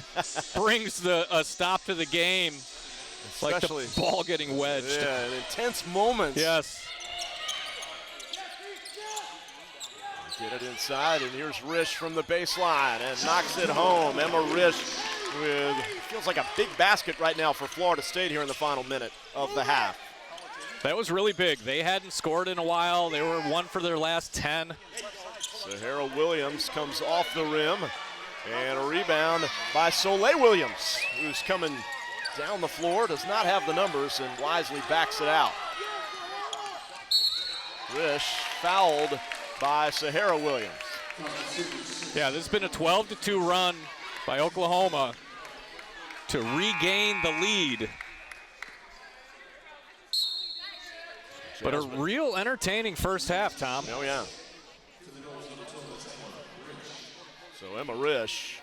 brings a stop to the game like the ball getting wedged. Yeah, an intense moment. Yes. Get it inside, and here's Risch from the baseline and knocks it home. Emma Risch with, feels like a big basket right now for Florida State here in the final minute of the half. That was really big. They hadn't scored in a while. They were 1 for their last 10. Sahara Williams comes off the rim, and a rebound by Soleil Williams, who's coming down the floor, does not have the numbers, and wisely backs it out. Risch fouled by Sahara Williams. Yeah, this has been a 12-2 run by Oklahoma to regain the lead. But a real entertaining first half, Tom. Oh, yeah. So Emma Risch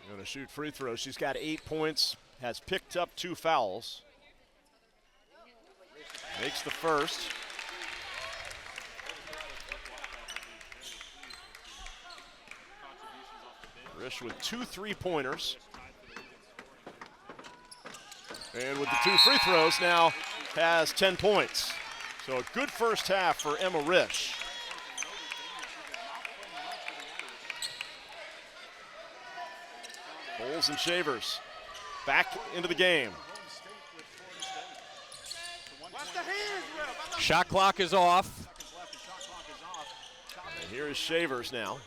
going to shoot free throws. She's got 8 points, has picked up 2 fouls. Makes the first. Risch with 2 3-pointers. And with the 2 free throws now has 10 points. So a good first half for Emma Risch. Bowles and Shavers back into the game. Shot clock is off. And here is Shavers now.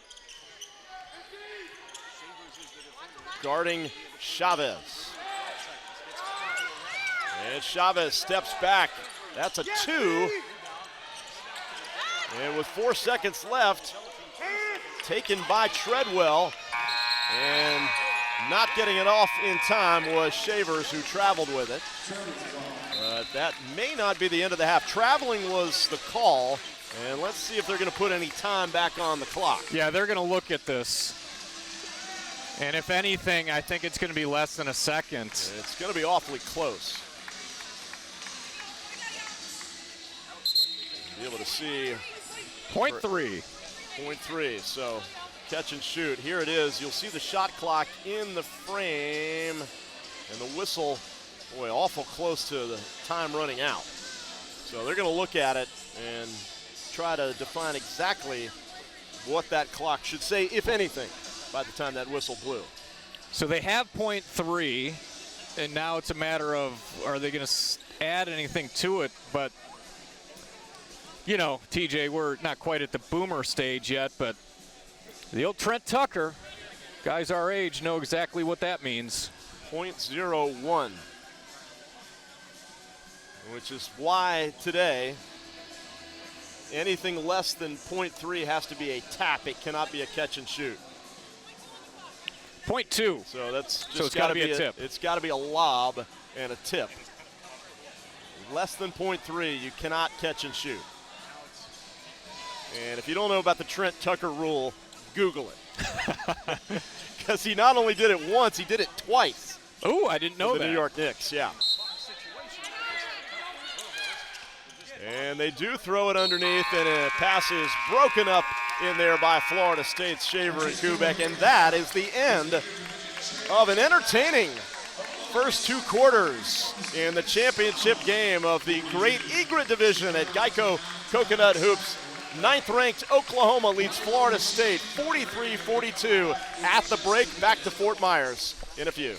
Guarding Chavez. And Chavez steps back. That's a 2. And with 4 seconds left, taken by Treadwell. And not getting it off in time was Shavers, who traveled with it. But that may not be the end of the half. Traveling was the call. And let's see if they're going to put any time back on the clock. Yeah, they're going to look at this. And if anything, I think it's going to be less than a second. It's going to be awfully close. Be able to see. Point 3. Point 3, so catch and shoot. Here it is. You'll see the shot clock in the frame. And the whistle, boy, awful close to the time running out. So they're going to look at it and try to define exactly what that clock should say, if anything, by the time that whistle blew. So they have point 3, and now it's a matter of, are they going to add anything to it? But, you know, TJ, we're not quite at the boomer stage yet, but the old Trent Tucker, guys our age know exactly what that means. .01, which is why today anything less than .3 has to be a tap. It cannot be a catch and shoot. Point 2. So that's just so it's got to be a tip. It's got to be a lob and a tip. Less than .3, you cannot catch and shoot. And if you don't know about the Trent Tucker rule, Google it. Because he not only did it once, he did it twice. Oh, I didn't know that. The New York Knicks, yeah. And they do throw it underneath, and a pass is broken up in there by Florida State's Shaver and Kubek. And that is the end of an entertaining first 2 quarters in the championship game of the Great Egret Division at Geico Coconut Hoops. 9th-ranked Oklahoma leads Florida State 43-42 at the break. Back to Fort Myers in a few.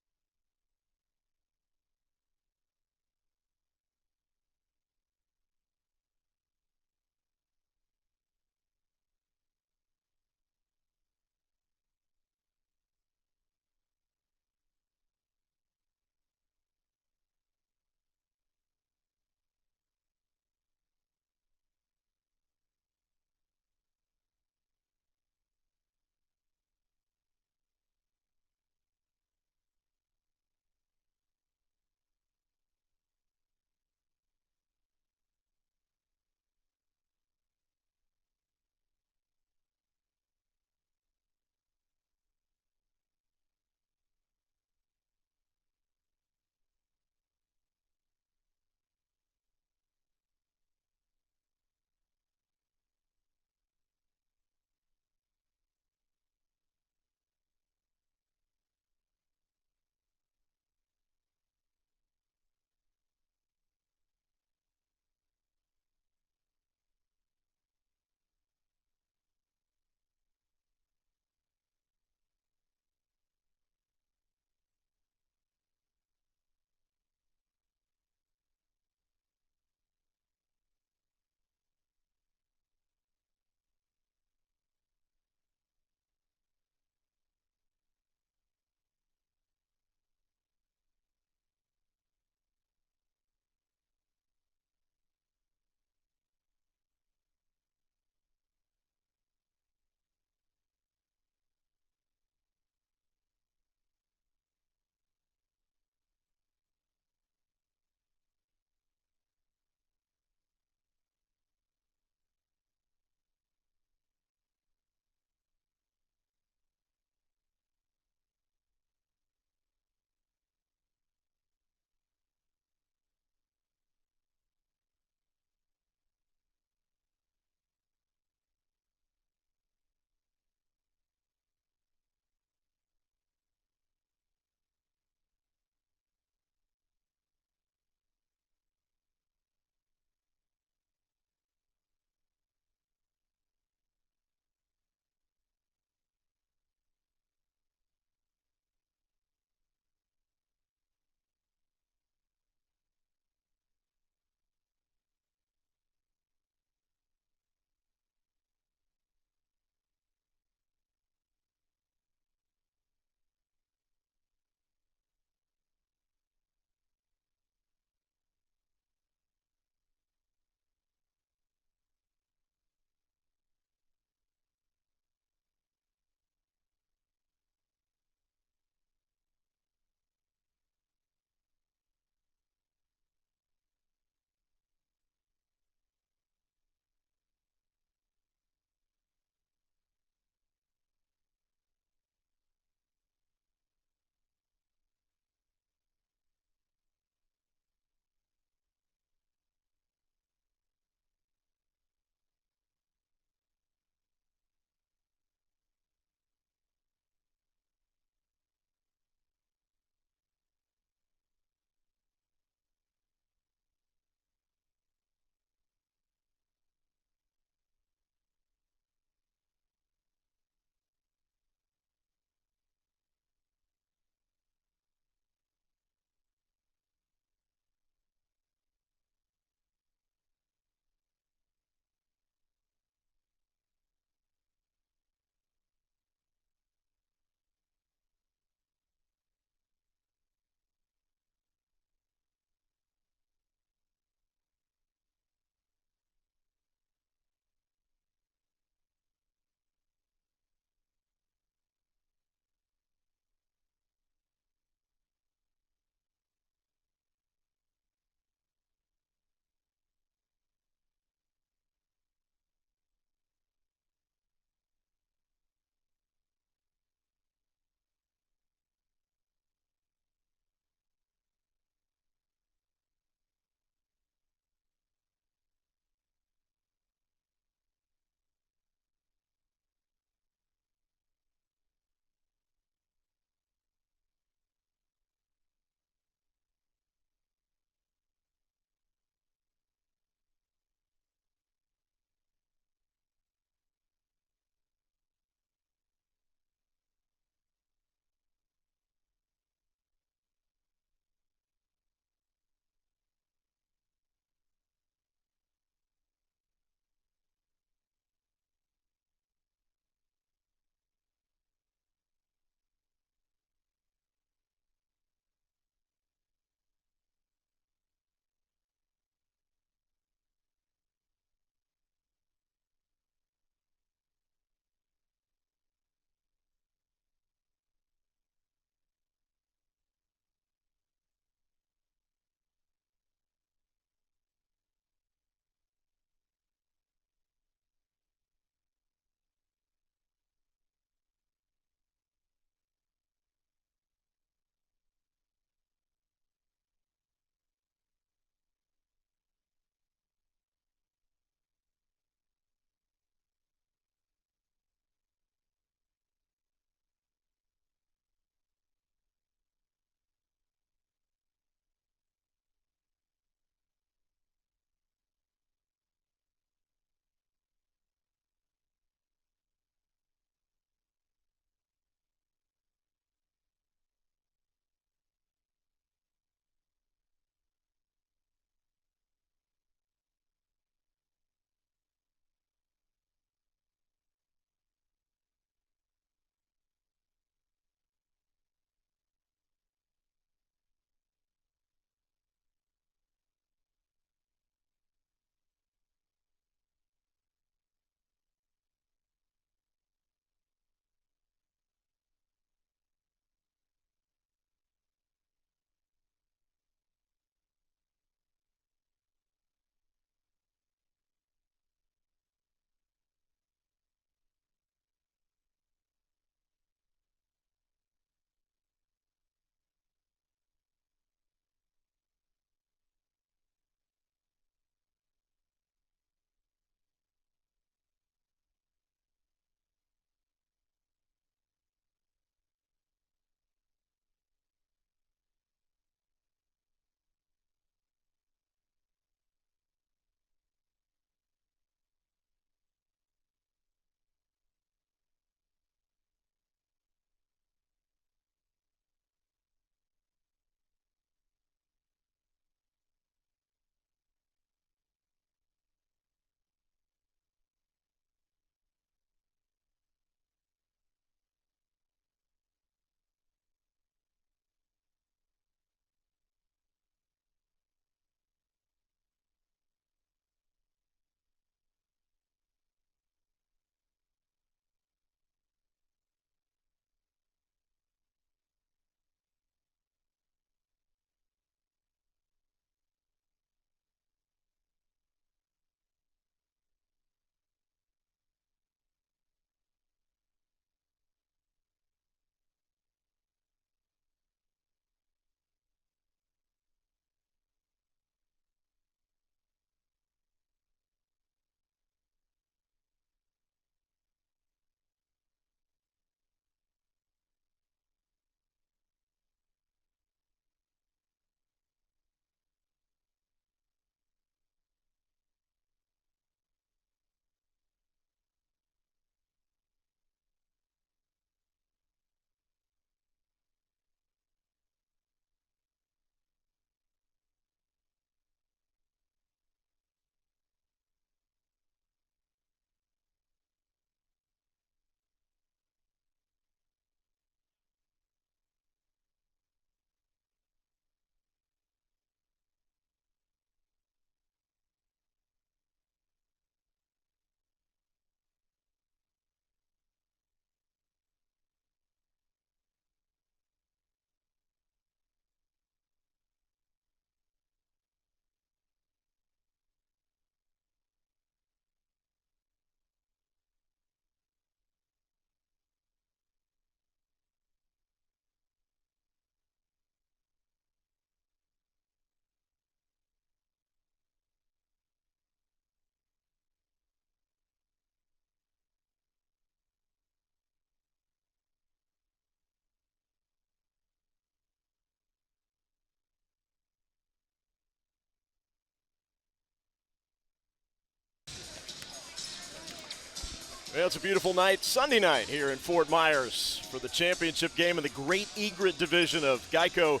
Well, it's a beautiful night, Sunday night here in Fort Myers for the championship game in the Great Egret division of Geico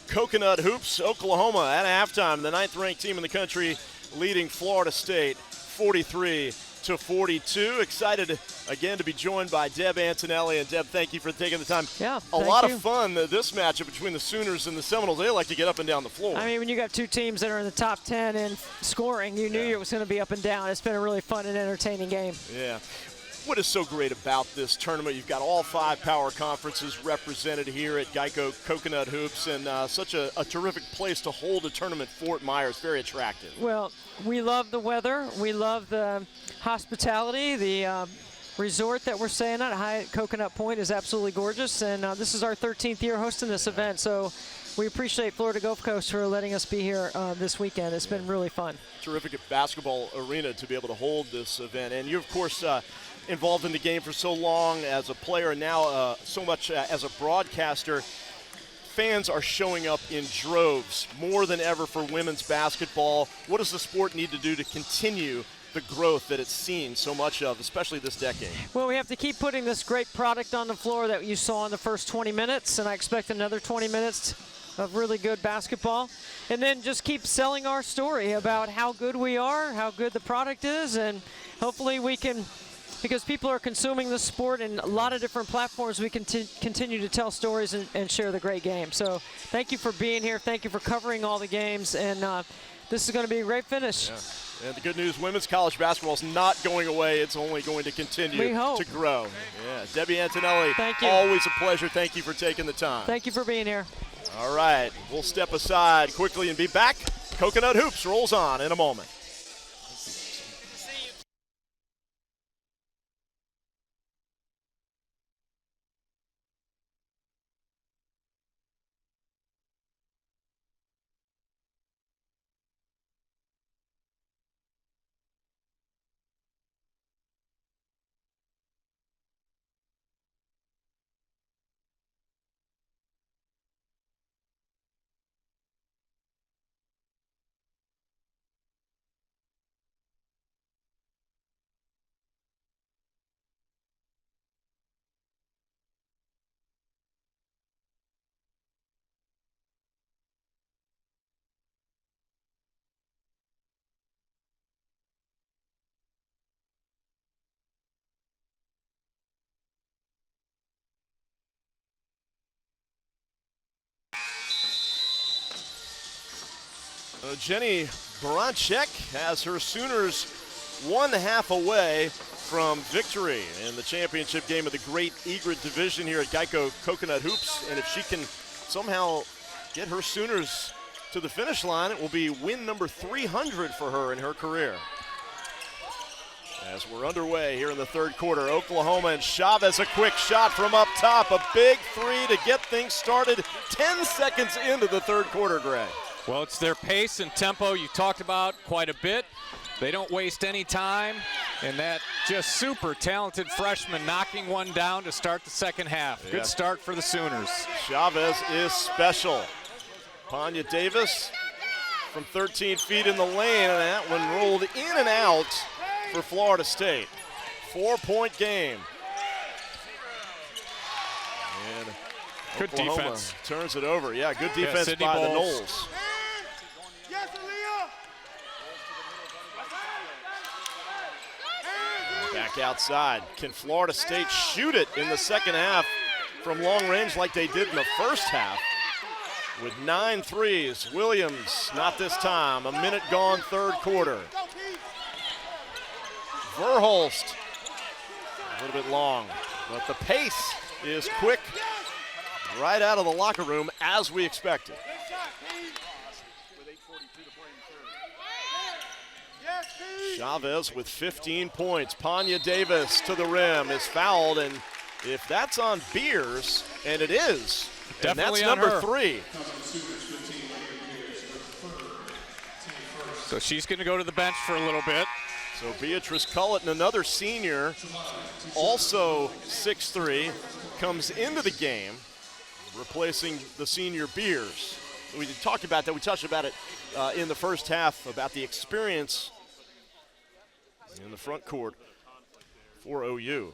Coconut Hoops. Oklahoma at halftime, the 9th-ranked team in the country, leading Florida State 43-42. Excited again to be joined by Deb Antonelli. And Deb, thank you for taking the time. Yeah, a lot of fun, this matchup between the Sooners and the Seminoles. They like to get up and down the floor. I mean, when you got two teams that are in the top 10 in scoring, you knew it was going to be up and down. It's been a really fun and entertaining game. Yeah. What is so great about this tournament? You've got all 5 power conferences represented here at Geico Coconut Hoops, and such a terrific place to hold a tournament. Fort Myers, very attractive. Well, we love the weather. We love the hospitality. The resort that we're staying at Hyatt Coconut Point is absolutely gorgeous, and this is our 13th year hosting this event, so we appreciate Florida Gulf Coast for letting us be here this weekend. It's been really fun. Terrific basketball arena to be able to hold this event, and you, of course, involved in the game for so long as a player and now so much as a broadcaster. Fans are showing up in droves more than ever for women's basketball. What does the sport need to do to continue the growth that it's seen so much of, especially this decade? Well, we have to keep putting this great product on the floor that you saw in the first 20 minutes, and I expect another 20 minutes of really good basketball. And then just keep selling our story about how good we are, how good the product is, and hopefully we can, because people are consuming the sport in a lot of different platforms, we can continue to tell stories and share the great game. So thank you for being here. Thank you for covering all the games. And this is going to be a great finish. Yeah. And the good news, women's college basketball is not going away. It's only going to continue to grow. Yeah, Debbie Antonelli, thank you. Always a pleasure. Thank you for taking the time. Thank you for being here. All right, we'll step aside quickly and be back. Coconut Hoops rolls on in a moment. Jenny Bronchek has her Sooners 1/2 away from victory in the championship game of the Great Egret division here at Geico Coconut Hoops. And if she can somehow get her Sooners to the finish line, it will be win number 300 for her in her career. As we're underway here in the third quarter, Oklahoma and Chavez, a quick shot from up top, a big three to get things started 10 seconds into the third quarter, Greg. Well, it's their pace and tempo you talked about quite a bit. They don't waste any time, and that just super talented freshman knocking one down to start the second half. Yeah. Good start for the Sooners. Chavez is special. Panya Davis from 13 feet in the lane, and that one rolled in and out for Florida State. 4-point game. And good Oklahoma defense. Turns it over. Yeah, good defense by the Noles. Back outside. Can Florida State shoot it in the second half from long range like they did in the first half? With 9 threes, Williams, not this time. A minute gone, third quarter. Verhulst, a little bit long, but the pace is quick right out of the locker room as we expected. Chavez with 15 points. Panya Davis to the rim is fouled, and if that's on Beers, and it is, definitely and that's number her. 3. So she's going to go to the bench for a little bit. So Beatrice Culleton, another senior, also 6'3", comes into the game, replacing the senior Beers. We talked about that. We touched about it in the first half, about the experience in the front court for OU.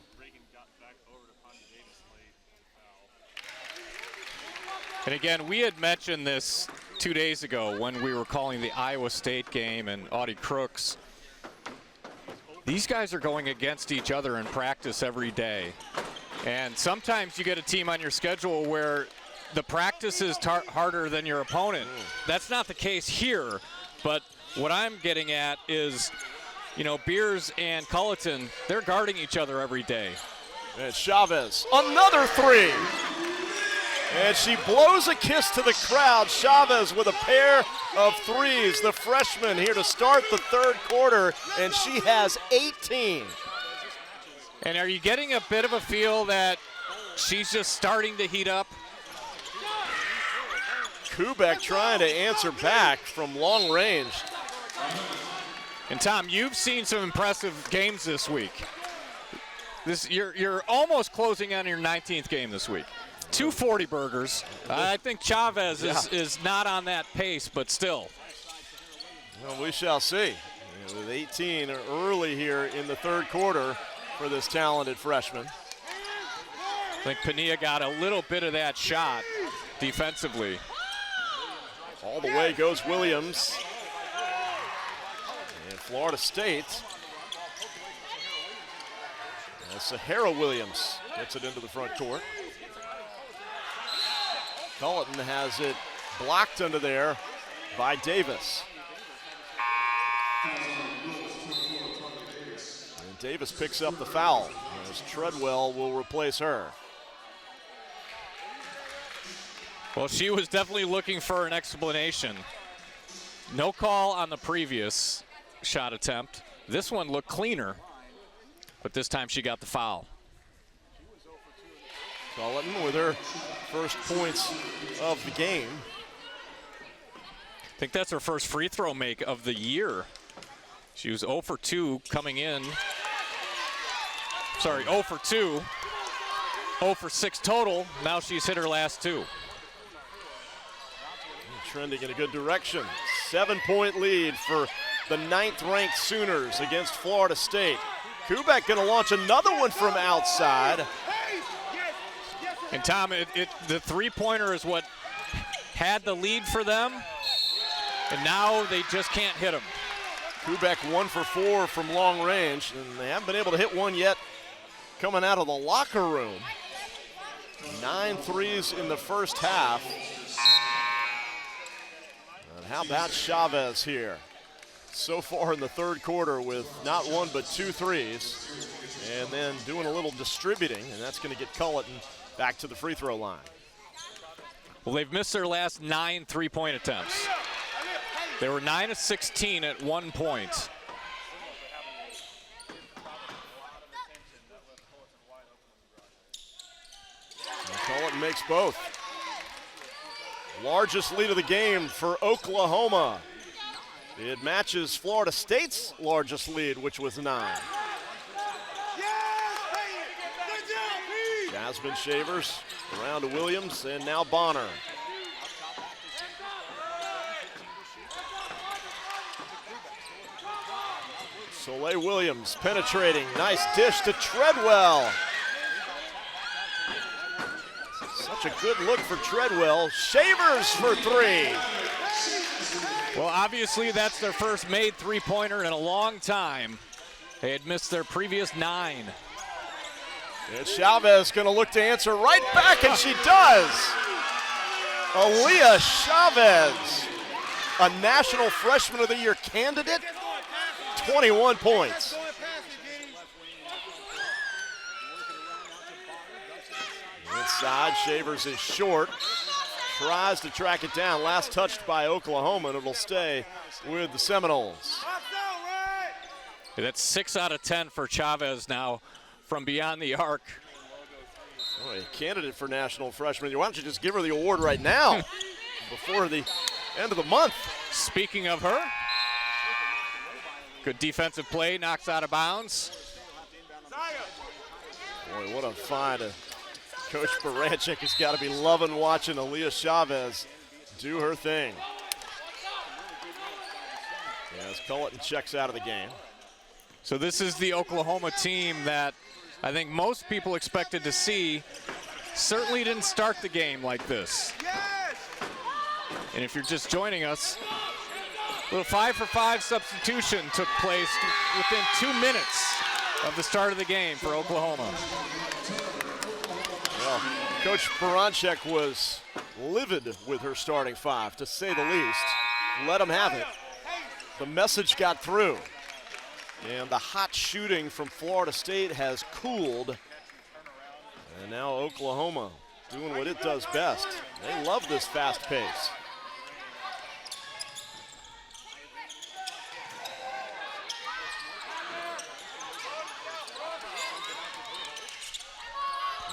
And again, we had mentioned this 2 days ago when we were calling the Iowa State game and Audie Crooks. These guys are going against each other in practice every day. And sometimes you get a team on your schedule where the practice is harder than your opponent. That's not the case here, but what I'm getting at is, you know, Beers and Culleton, they're guarding each other every day. And Chavez, another three. And she blows a kiss to the crowd. Chavez with a pair of threes, the freshman here to start the third quarter, and she has 18. And are you getting a bit of a feel that she's just starting to heat up? Kubek trying to answer back from long range. And Tom, you've seen some impressive games this week. You're almost closing on your 19th game this week. 240 burgers. I think Chavez is not on that pace, but still. Well, we shall see. With 18 early here in the third quarter for this talented freshman. I think Pania got a little bit of that shot defensively. All the way goes Williams. And Florida State. Sahara Williams gets it into the front court. Culleton has it blocked under there by Davis. And Davis picks up the foul as Treadwell will replace her. Well, she was definitely looking for an explanation. No call on the previous shot attempt. This one looked cleaner, but this time she got the foul. Culleton with her first points of the game. I think that's her first free throw make of the year. She was 0 for 2 coming in. Sorry, 0 for 2. 0 for 6 total. Now she's hit her last two. Trending in a good direction. 7-point lead for the 9th-ranked Sooners against Florida State. Kubek going to launch another one from outside. And Tom, the three-pointer is what had the lead for them, and now they just can't hit them. Kubek 1 for 4 from long range, and they haven't been able to hit one yet coming out of the locker room. 9 threes in the first half. And how about Chavez here? So far in the third quarter with not 1 but 2 threes, and then doing a little distributing, and that's going to get Culleton back to the free throw line. Well, they've missed their last 9 three-point attempts. They were 9 of 16 at 1 point. And Culleton makes both. Largest lead of the game for Oklahoma. It matches Florida State's largest lead, which was 9. Jasmine Shavers around to Williams, and now Bonner. Soleil Williams penetrating. Nice dish to Treadwell. Such a good look for Treadwell. Shavers for 3. Well, obviously that's their first made three-pointer in a long time. They had missed their previous 9. And Chavez going to look to answer right back, and she does. Aaliyah Chavez, a National Freshman of the Year candidate, 21 points. Inside, Shavers is short. Tries to track it down. Last touched by Oklahoma, and it'll stay with the Seminoles. That's 6 out of 10 for Chavez now from beyond the arc. Oh, a candidate for National Freshman. Why don't you just give her the award right now before the end of the month? Speaking of her, good defensive play, knocks out of bounds. Boy, what a find. Coach Baranchik has got to be loving watching Aaliyah Chavez do her thing. As Culleton checks out of the game. So this is the Oklahoma team that I think most people expected to see. Certainly didn't start the game like this. And if you're just joining us, a little 5-for-5 substitution took place within 2 minutes of the start of the game for Oklahoma. Well, Coach Baranczyk was livid with her starting five, to say the least. Let them have it. The message got through. And the hot shooting from Florida State has cooled. And now Oklahoma doing what it does best. They love this fast pace.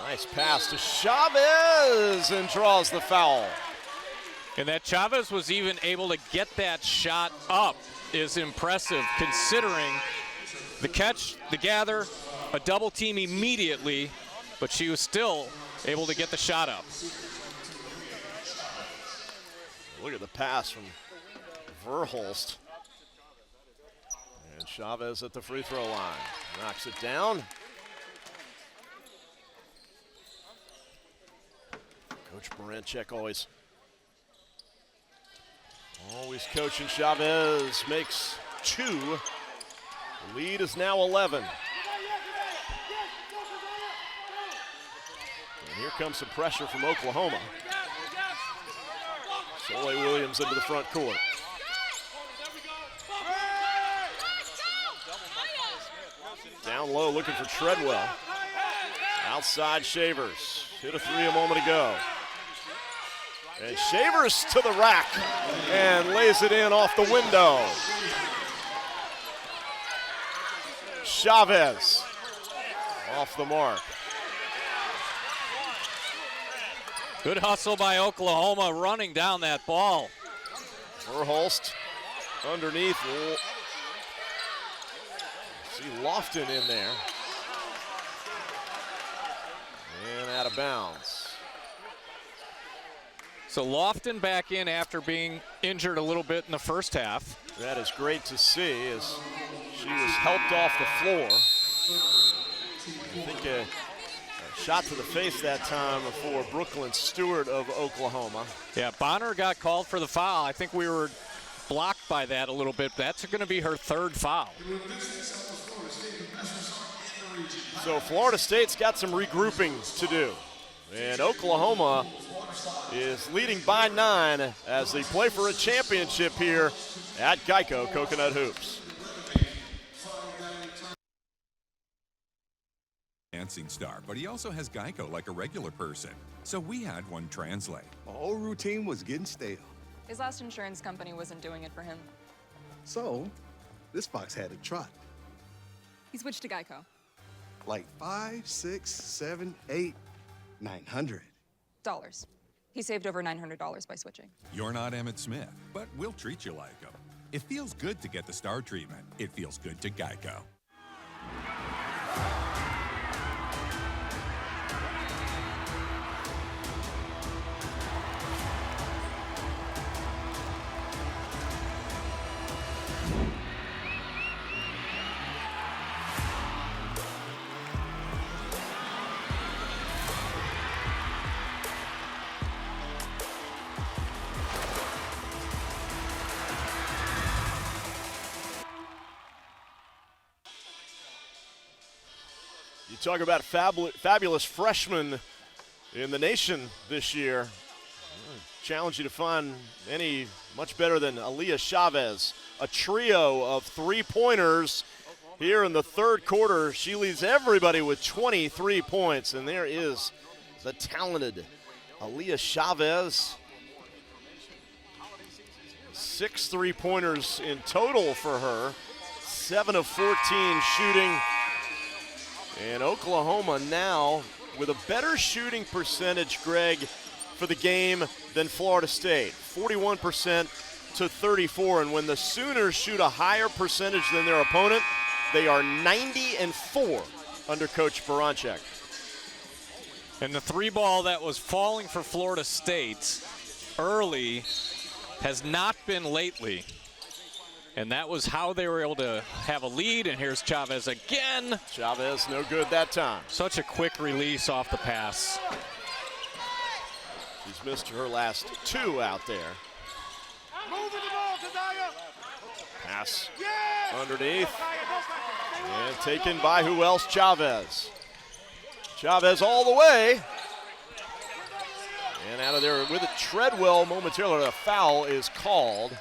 Nice pass to Chavez and draws the foul. And that Chavez was even able to get that shot up is impressive, considering the catch, the gather, a double team immediately, but she was still able to get the shot up. Look at the pass from Verhulst. And Chavez at the free throw line. Knocks it down. Coach Baranczyk always coaching. Chavez makes 2. The lead is now 11. And here comes some pressure from Oklahoma. Sole Williams into the front court. Down low looking for Treadwell. Outside Shavers. Hit a 3 a moment ago. And Shavers to the rack and lays it in off the window. Chavez off the mark. Good hustle by Oklahoma running down that ball. Verhulst underneath. See Lofton in there. And out of bounds. So Lofton back in after being injured a little bit in the first half. That is great to see as she was helped off the floor. I think a shot to the face that time for Brooklyn Stewart of Oklahoma. Yeah, Bonner got called for the foul. I think we were blocked by that a little bit. That's going to be her 3rd foul. So Florida State's got some regrouping to do. And Oklahoma is leading by 9 as they play for a championship here at Geico Coconut Hoops. Dancing star, but he also has Geico like a regular person. So we had one translate. My whole routine was getting stale. His last insurance company wasn't doing it for him. So this fox had to trot. He switched to Geico. Like 5, 6, 7, 8, 900. Dollars. He saved over $900 by switching. You're not Emmett Smith, but we'll treat you like him. It feels good to get the star treatment. It feels good to Geico. You talk about fabulous freshmen in the nation this year. I challenge you to find any much better than Aaliyah Chavez. A trio of 3-pointers here in the 3rd quarter. She leads everybody with 23 points, and there is the talented Aaliyah Chavez. 6 3-pointers in total for her. 7 of 14 shooting. And Oklahoma now with a better shooting percentage, Greg, for the game than Florida State. 41% to 34. And when the Sooners shoot a higher percentage than their opponent, they are 90-4 under Coach Baranczyk. And the 3-ball that was falling for Florida State early has not been lately. And that was how they were able to have a lead. And here's Chavez again. Chavez no good that time. Such a quick release off the pass. She's missed her last 2 out there. Pass underneath. And taken by who else? Chavez. Chavez all the way. And out of there with it, Treadwell momentarily. A foul is called.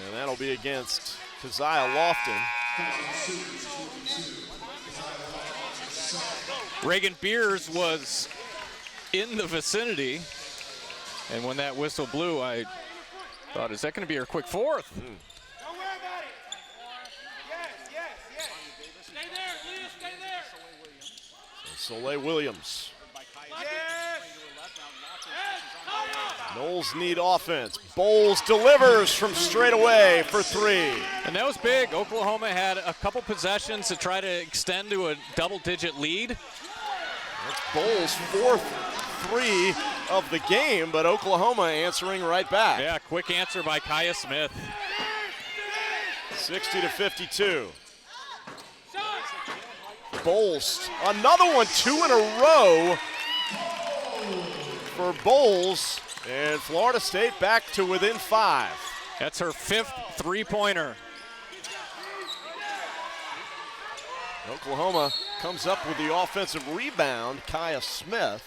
And that'll be against Keziah Lofton. Reagan Beers was in the vicinity. And when that whistle blew, I thought, is that going to be her quick 4th? Don't worry about it. Yes. Stay there, Leah, stay there. Soleil Williams. Knowles need offense. Bowles delivers from straight away for 3. And that was big. Oklahoma had a couple possessions to try to extend to a double-digit lead. That's Bowles' 4th 3 of the game, but Oklahoma answering right back. Yeah, quick answer by Kaya Smith. 60-52. Bowles, another one, 2 in a row for Bowles. And Florida State back to within 5. That's her 5th three-pointer. Oklahoma comes up with the offensive rebound, Kaya Smith.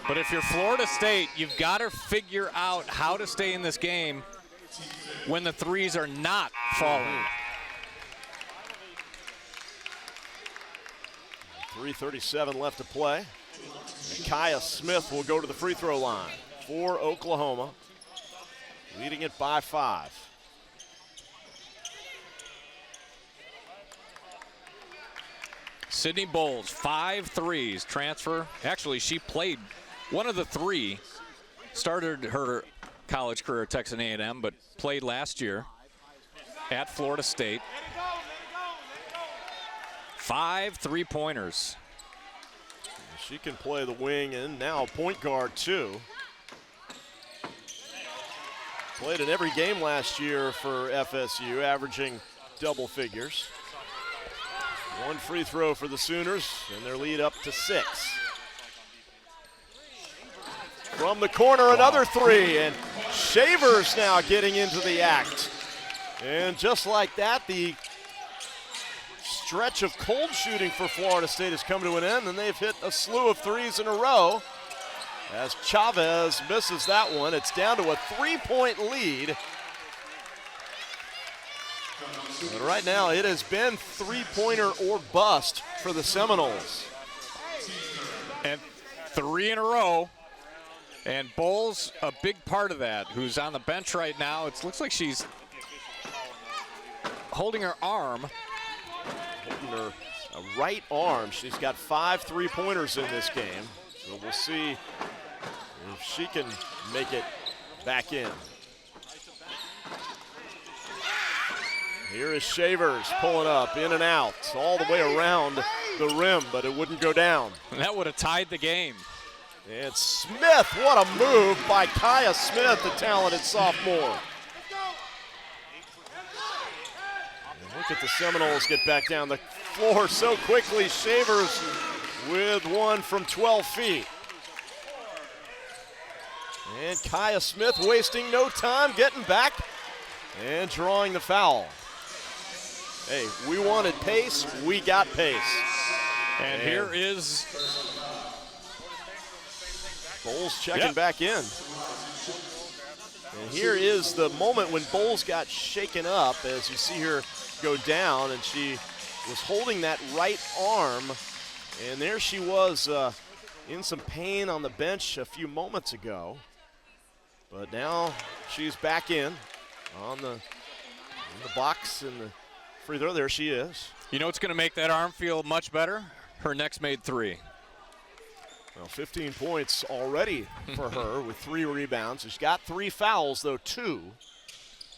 But if you're Florida State, you've got to figure out how to stay in this game when the threes are not falling. 3:37 left to play. Kaya Smith will go to the free throw line for Oklahoma, leading it by 5. Sydney Bowles, 5 threes, transfer. Actually, she played one of the 3, started her college career at Texas A&M, but played last year at Florida State. 5 3-pointers. She can play the wing and now point guard too. Played in every game last year for FSU, averaging double figures. 1 free throw for the Sooners, and their lead up to 6. From the corner, another 3, and Shavers now getting into the act. And just like that, the stretch of cold shooting for Florida State has come to an end, and they've hit a slew of 3s in a row. As Chavez misses that one, it's down to a 3-point lead. But right now, it has been 3-pointer or bust for the Seminoles. And 3 in a row. And Bowles, a big part of that, who's on the bench right now. It looks like she's holding her arm. Holding her right arm. She's got 5 3-pointers in this game. So we'll see if she can make it back in. Here is Shavers pulling up, in and out, all the way around the rim, but it wouldn't go down. And that would have tied the game. And Smith, what a move by Kaya Smith, the talented sophomore. And look at the Seminoles get back down the floor so quickly. Shavers with one from 12 feet. And Kaya Smith wasting no time, getting back and drawing the foul. Hey, we wanted pace, we got pace. And here is Bowles checking back in. And here is the moment when Bowles got shaken up, as you see her go down, and she was holding that right arm, and there she was in some pain on the bench a few moments ago. But now she's back in the box in the free throw. There she is. You know what's going to make that arm feel much better? Her next made 3. Well, 15 points already for her with 3 rebounds. She's got 3 fouls, though 2,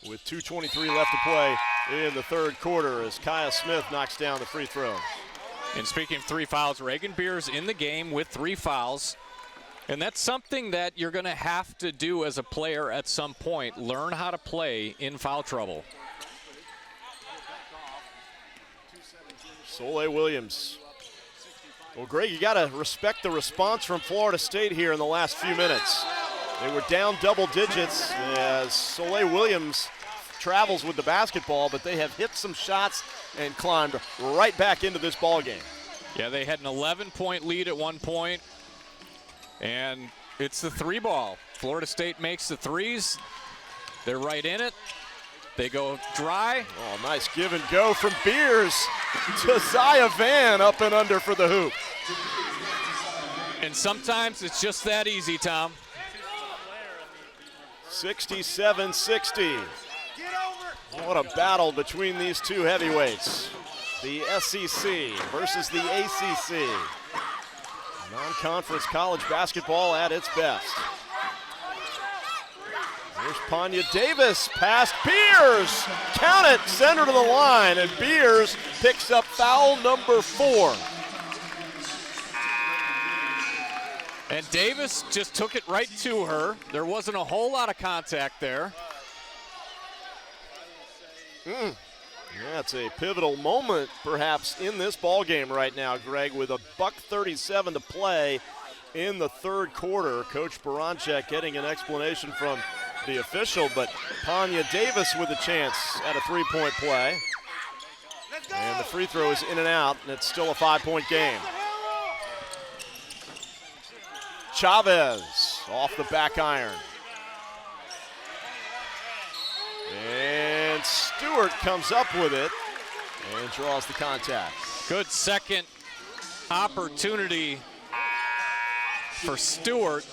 with 2:23 left to play in the third quarter as Kaya Smith knocks down the free throw. And speaking of 3 fouls, Reagan Beers in the game with 3 fouls. And that's something that you're going to have to do as a player at some point, learn how to play in foul trouble. Soleil Williams. Well, Greg, you got to respect the response from Florida State here in the last few minutes. They were down double digits as Soleil Williams travels with the basketball, but they have hit some shots and climbed right back into this ball game. Yeah, they had an 11-point lead at one point, and it's the three ball. Florida State makes the threes. They're right in it. They go dry. Oh, nice give and go from Beers to Zaya Van up and under for the hoop. And sometimes it's just that easy, Tom. 67-60. What a battle between these two heavyweights. The SEC versus the ACC. Non-conference college basketball at its best. Here's Panya Davis past Beers. Count it, send her to the line, and Beers picks up foul number 4. And Davis just took it right to her. There wasn't a whole lot of contact there. Yeah, it's a pivotal moment perhaps in this ball game right now, Greg, with a $1:37 to play in the third quarter. Coach Baranchek getting an explanation from the official, but Panya Davis with a chance at a three-point play. And the free throw is in and out, and it's still a 5-point game. Chavez off the back iron. And Stewart comes up with it and draws the contact. Good second opportunity for Stewart.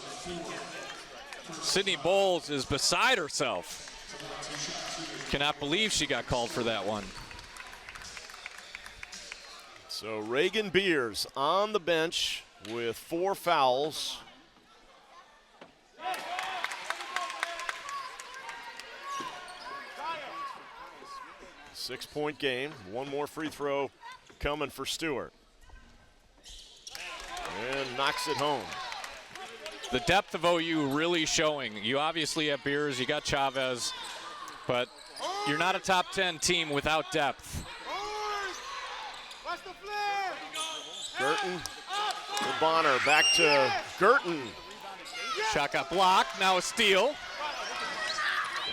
Sydney Bowles is beside herself. Cannot believe she got called for that one. So Reagan Beers on the bench with 4 fouls. Six-point game. One more free throw coming for Stewart. And knocks it home. The depth of OU really showing. You obviously have Beers, you got Chavez, but you're not a top 10 team without depth. Girton to Bonner, back to Girton. Shot got blocked, now a steal.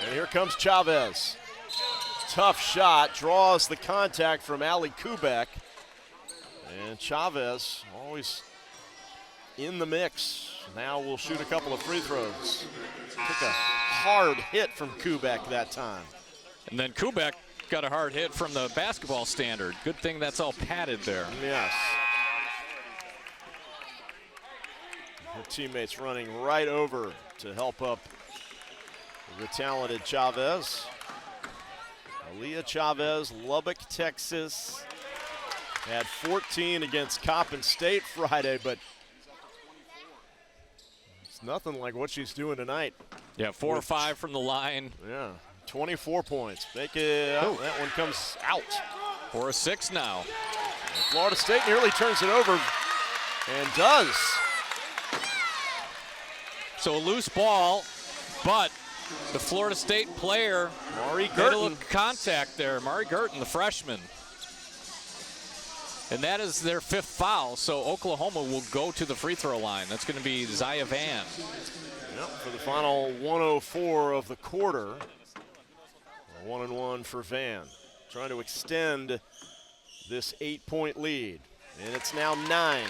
And here comes Chavez. Tough shot, draws the contact from Ali Kubek. And Chavez always in the mix. Now we'll shoot a couple of free throws. Took a hard hit from Kubek that time. And then Kubek got a hard hit from the basketball standard. Good thing that's all padded there. Yes. Her teammates running right over to help up the talented Chavez. Aaliyah Chavez, Lubbock, Texas. Had 14 against Coppin State Friday, but it's nothing like what she's doing tonight. Yeah, 4 or 5 from the line. Yeah, 24 points. Make it, that one comes out. 4 or 6 now. And Florida State nearly turns it over and does. So a loose ball, but the Florida State player Mari made a Girton. little contact there. Mari Girton, the freshman. And that is their 5th foul, so Oklahoma will go to the free throw line. That's going to be Zaya Van. Yep, for the final 104 of the quarter. 1-1 for Van. Trying to extend this 8-point lead. And it's now 9.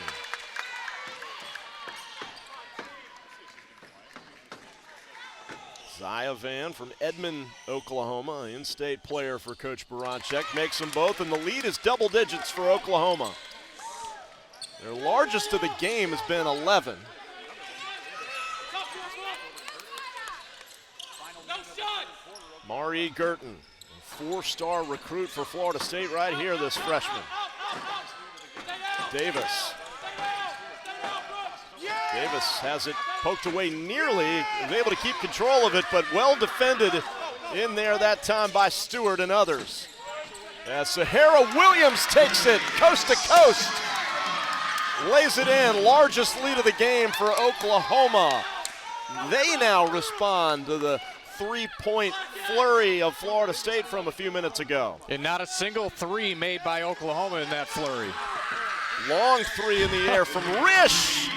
Zaya Van from Edmond, Oklahoma, in-state player for Coach Baranchek, makes them both, and the lead is double digits for Oklahoma. Their largest of the game has been 11. Mari Girton, 4-star recruit for Florida State right here, this freshman. Davis. Davis has it poked away nearly, was able to keep control of it, but well defended in there that time by Stewart and others. As Sahara Williams takes it coast to coast lays it in. Largest lead of the game for Oklahoma. They now respond to the three-point flurry of Florida State from a few minutes ago. And not a single three made by Oklahoma in that flurry. Long three in the air from Risch.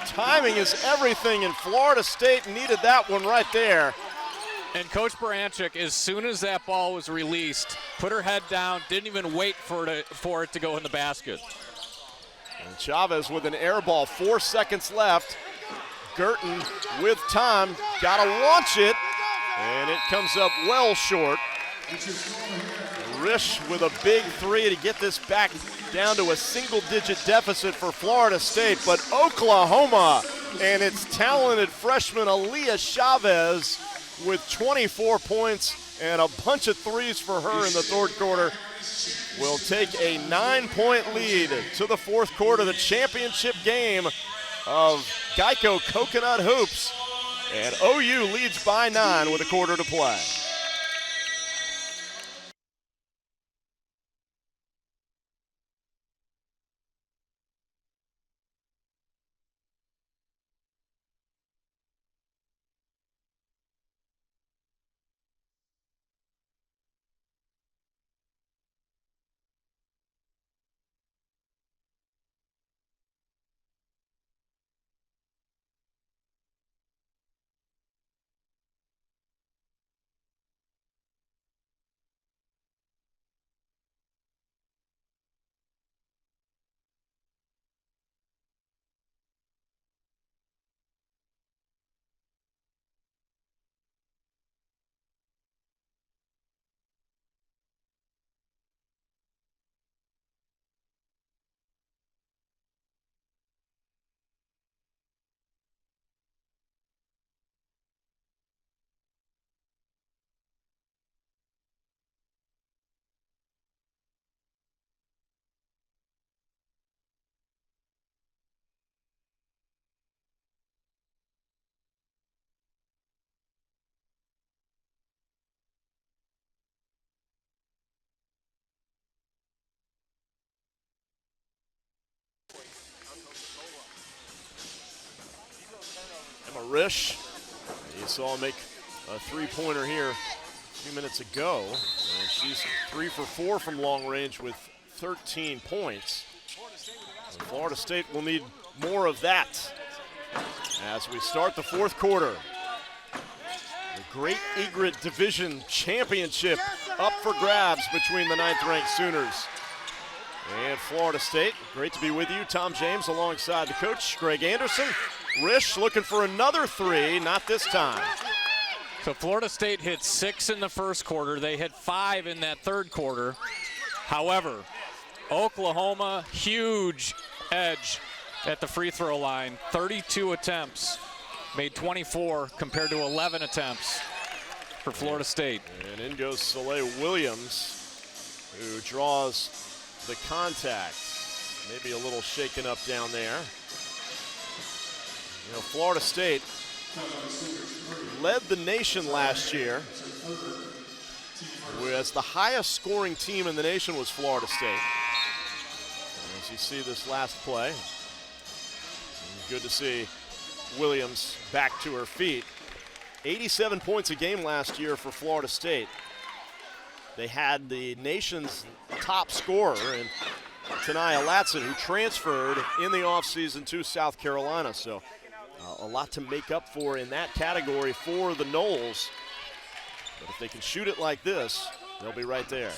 Timing is everything, and Florida State needed that one right there. And Coach Baranchik, as soon as that ball was released, put her head down, didn't even wait for it to go in the basket. And Chavez with an air ball, 4 seconds left. Girton with time, gotta launch it, and it comes up well short. Risch with a big three to get this back down to a single-digit deficit for Florida State, but Oklahoma and its talented freshman Aaliyah Chavez with 24 points and a bunch of threes for her in the third quarter will take a 9-point lead to the fourth quarter, the championship game of Geico Coconut Hoops, and OU leads by 9 with a quarter to play. Risch, you saw him make a three-pointer here a few minutes ago. And she's 3 for 4 from long range with 13 points. And Florida State will need more of that as we start the fourth quarter. The Great Egret Division Championship up for grabs between the 9th-ranked Sooners and Florida State. Great to be with you. Tom James alongside the coach, Greg Anderson. Risch looking for another three, not this time. So Florida State hit 6 in the first quarter. They hit 5 in that third quarter. However, Oklahoma, huge edge at the free throw line. 32 attempts, made 24 compared to 11 attempts for Florida State. And in goes Soleil Williams, who draws the contact. Maybe a little shaken up down there. You know, Florida State led the nation last year, whereas the highest scoring team in the nation was Florida State. As you see this last play, good to see Williams back to her feet. 87 points a game last year for Florida State. They had the nation's top scorer in Tanaya Latson, who transferred in the offseason to South Carolina. So a lot to make up for in that category for the Noles. But if they can shoot it like this, they'll be right there.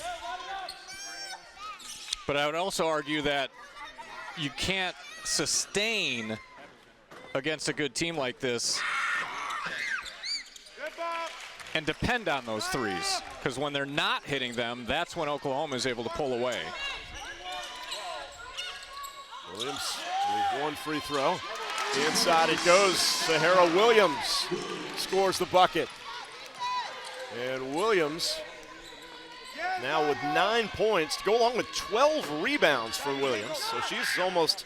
But I would also argue that you can't sustain against a good team like this and depend on those threes, because when they're not hitting them, that's when Oklahoma is able to pull away. Williams with one free throw. Inside it goes. Sahara Williams scores the bucket. And Williams now with 9 points to go along with 12 rebounds for Williams. So she's almost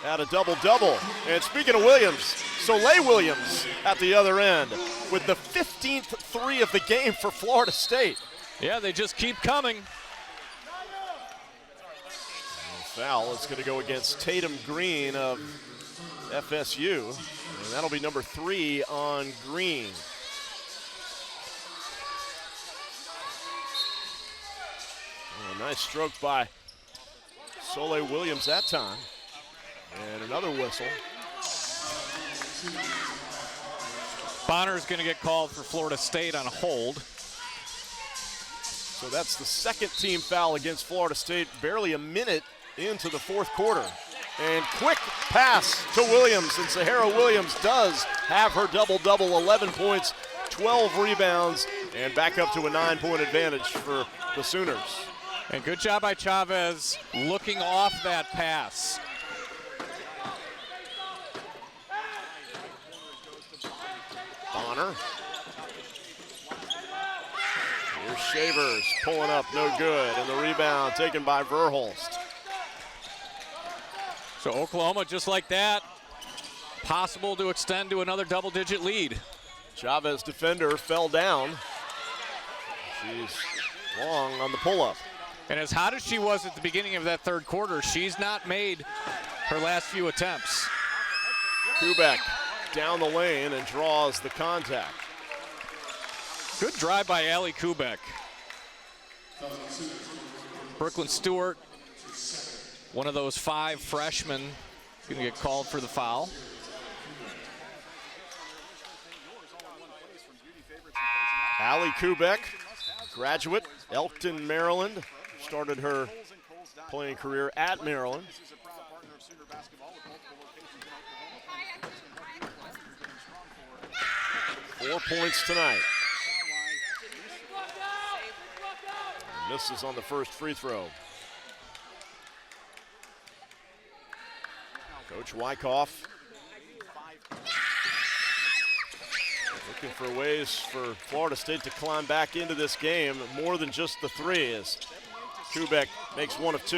at a double-double. And speaking of Williams, Soleil Williams at the other end with the 15th three of the game for Florida State. Yeah, they just keep coming. Foul is going to go against Tatum Green of FSU, and that'll be number 3 on Green. Oh, a nice stroke by Soleil Williams that time. And another whistle. Bonner's going to get called for Florida State on a hold. So that's the second team foul against Florida State, barely a minute into the fourth quarter. And quick pass to Williams, and Sahara Williams does have her double-double, 11 points, 12 rebounds, and back up to a 9-point advantage for the Sooners. And good job by Chavez looking off that pass. Bonner. Here's Shavers pulling up, no good, and the rebound taken by Verhulst. So Oklahoma, just like that, possible to extend to another double-digit lead. Chavez defender fell down. She's long on the pull-up. And as hot as she was at the beginning of that third quarter, she's not made her last few attempts. Kubek down the lane and draws the contact. Good drive by Allie Kubek. Brooklyn Stewart, one of those 5 freshmen, going to get called for the foul. Allie Kubek, graduate, Elkton, Maryland. Started her playing career at Maryland. Four points tonight. Misses on the first free throw. Coach Wyckoff looking for ways for Florida State to climb back into this game more than just the three, as Kubek makes 1 of 2.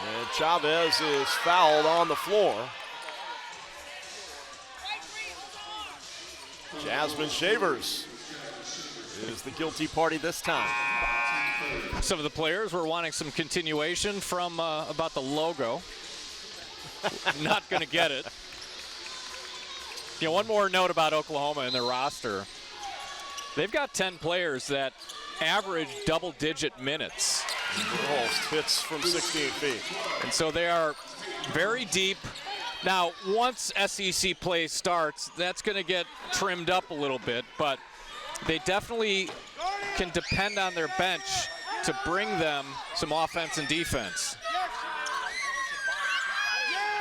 And Chavez is fouled on the floor. Jasmine Shavers is the guilty party this time. Some of the players were wanting some continuation from about the logo. Not going to get it. You know, one more note about Oklahoma and their roster. They've got 10 players that average double-digit minutes. Holst hits from 16 feet. And so they are very deep. Now, once SEC play starts, that's going to get trimmed up a little bit, but they definitely can depend on their bench to bring them some offense and defense.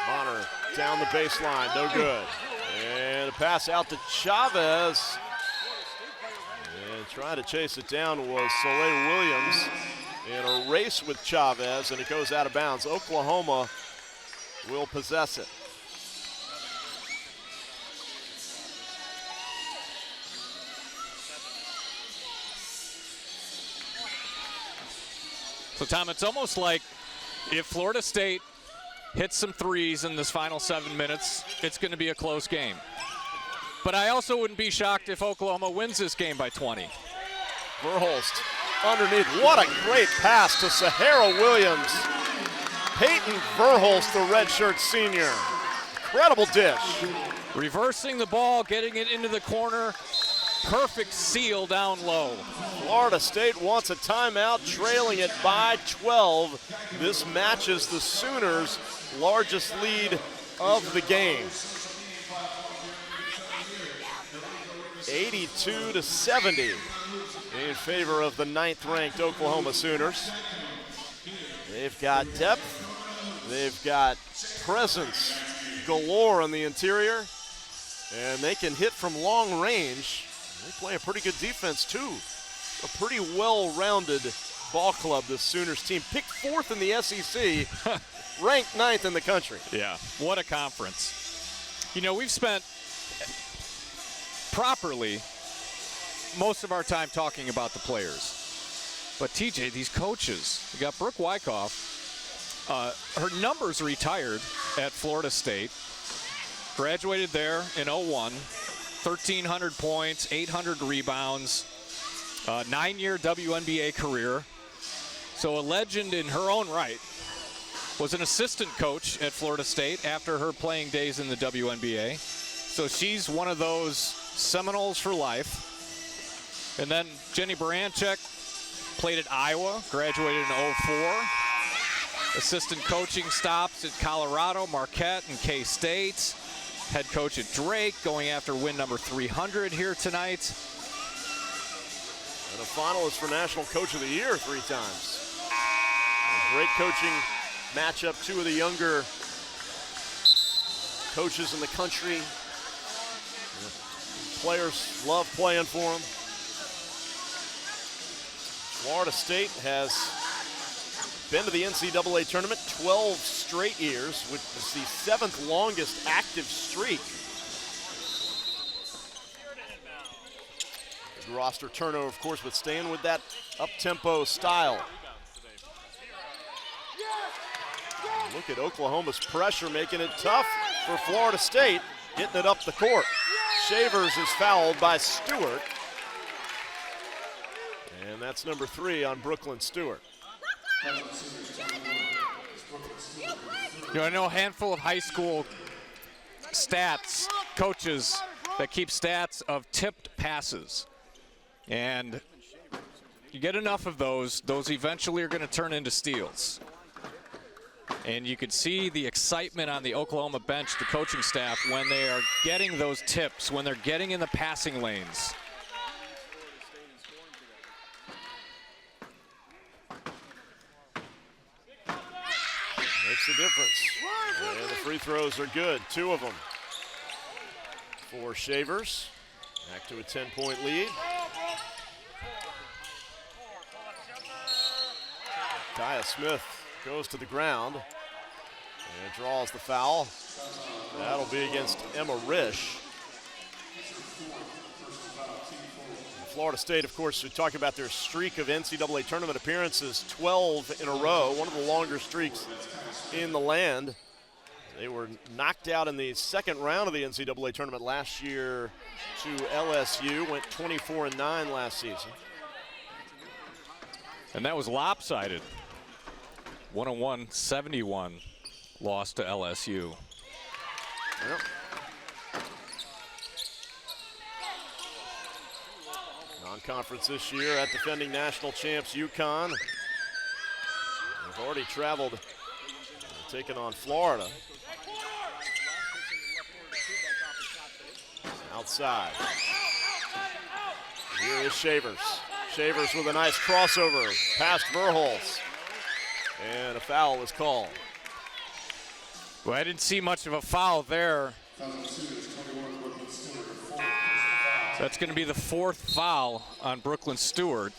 Bonner down the baseline, no good. And a pass out to Chavez. And trying to chase it down was Soleil Williams in a race with Chavez, and it goes out of bounds. Oklahoma will possess it. So, Tom, it's almost like if Florida State hits some threes in this final 7 minutes, it's going to be a close game. But I also wouldn't be shocked if Oklahoma wins this game by 20. Verhulst underneath. What a great pass to Sahara Williams. Peyton Verhulst, the redshirt senior. Incredible dish. Reversing the ball, getting it into the corner. Perfect seal down low. Florida State wants a timeout, trailing it by 12. This matches the Sooners' largest lead of the game. 82-70 in favor of the 9th-ranked Oklahoma Sooners. They've got depth, they've got presence galore on the interior, and they can hit from long range. They play a pretty good defense, too. A pretty well-rounded ball club, this Sooners team. Picked 4th in the SEC, ranked 9th in the country. Yeah, what a conference. You know, we've spent properly most of our time talking about the players. But, TJ, these coaches, you got Brooke Wyckoff. Her numbers retired at Florida State. Graduated there in 01. 1,300 points, 800 rebounds, 9-year WNBA career. So a legend in her own right. Was an assistant coach at Florida State after her playing days in the WNBA. So she's one of those Seminoles for life. And then Jenny Baranchek played at Iowa, graduated in 04. Assistant coaching stops at Colorado, Marquette, and K-State. Head coach at Drake, going after win number 300 here tonight. And a finalist for National Coach of the Year 3 times. A great coaching matchup, 2 of the younger coaches in the country. Players love playing for them. Florida State has been to the NCAA tournament 12 straight years, which is the 7th longest active streak. Big roster turnover, of course, but staying with that up-tempo style. Look at Oklahoma's pressure, making it tough for Florida State, getting it up the court. Shavers is fouled by Stewart. And that's number 3 on Brooklyn Stewart. I know a handful of high school stats coaches that keep stats of tipped passes. And you get enough of those eventually are going to turn into steals. And you could see the excitement on the Oklahoma bench, the coaching staff, when they are getting those tips, when they're getting in the passing lanes. Makes a difference. And the free throws are good, 2 of them for Shavers. Back to a 10-point lead. Kaya Smith goes to the ground and draws the foul. That'll be against Emma Risch. Florida State, of course, we talk about their streak of NCAA tournament appearances, 12 in a row, one of the longer streaks in the land. They were knocked out in the second round of the NCAA tournament last year to LSU, went 24-9 last season. And that was lopsided. 101-71 loss to LSU. Yep. Non-conference this year at defending national champs UConn. They've already traveled, taken on Florida. Outside. Here is Shavers. Shavers with a nice crossover past Verhulst. And a foul is called. Well, I didn't see much of a foul there. That's going to be the 4th foul on Brooklyn Stewart.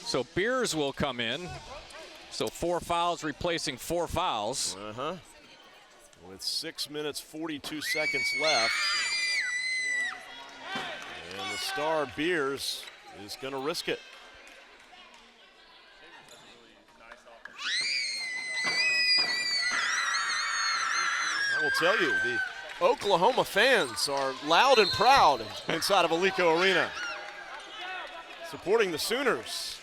So Beers will come in. So 4 fouls replacing 4 fouls. With 6 minutes, 42 seconds left. And the star Beers is going to risk it. I will tell you, the Oklahoma fans are loud and proud inside of Alico Arena, supporting the Sooners.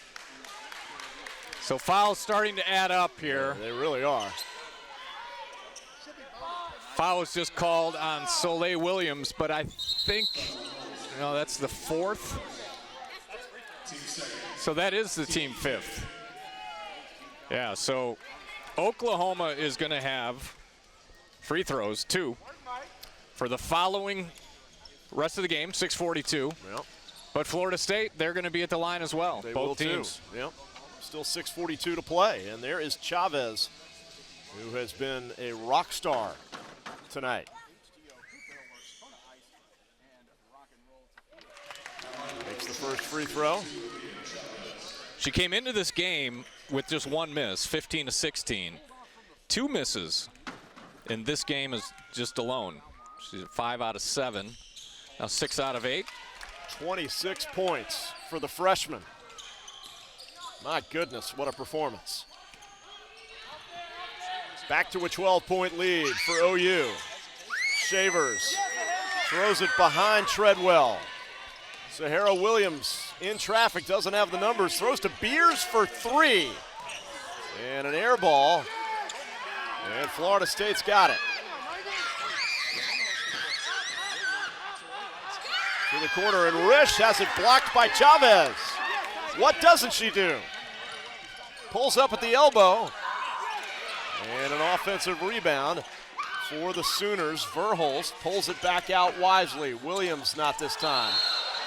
So fouls starting to add up here. Yeah, they really are. Foul was just called on Soleil Williams, but I think, that's the 4th. So that is the team 5th. Yeah, so Oklahoma is going to have free throws, 2, for the following rest of the game, 6:42. Yep. But Florida State, they're going to be at the line as well. They both will teams. Too. Yep. Still 6:42 to play, and there is Chavez, who has been a rock star tonight. Makes the first free throw. She came into this game with just 1 miss, 15-16. 2 misses in this game is just alone. She's at 5 out of 7. Now 6 out of 8. 26 points for the freshman. My goodness, what a performance. Back to a 12-point lead for OU. Shavers throws it behind Treadwell. Sahara Williams in traffic, doesn't have the numbers, throws to Beers for 3. And an air ball. And Florida State's got it. To the corner, and Risch has it blocked by Chavez. What doesn't she do? Pulls up at the elbow. And an offensive rebound for the Sooners. Verhulst pulls it back out wisely. Williams not this time.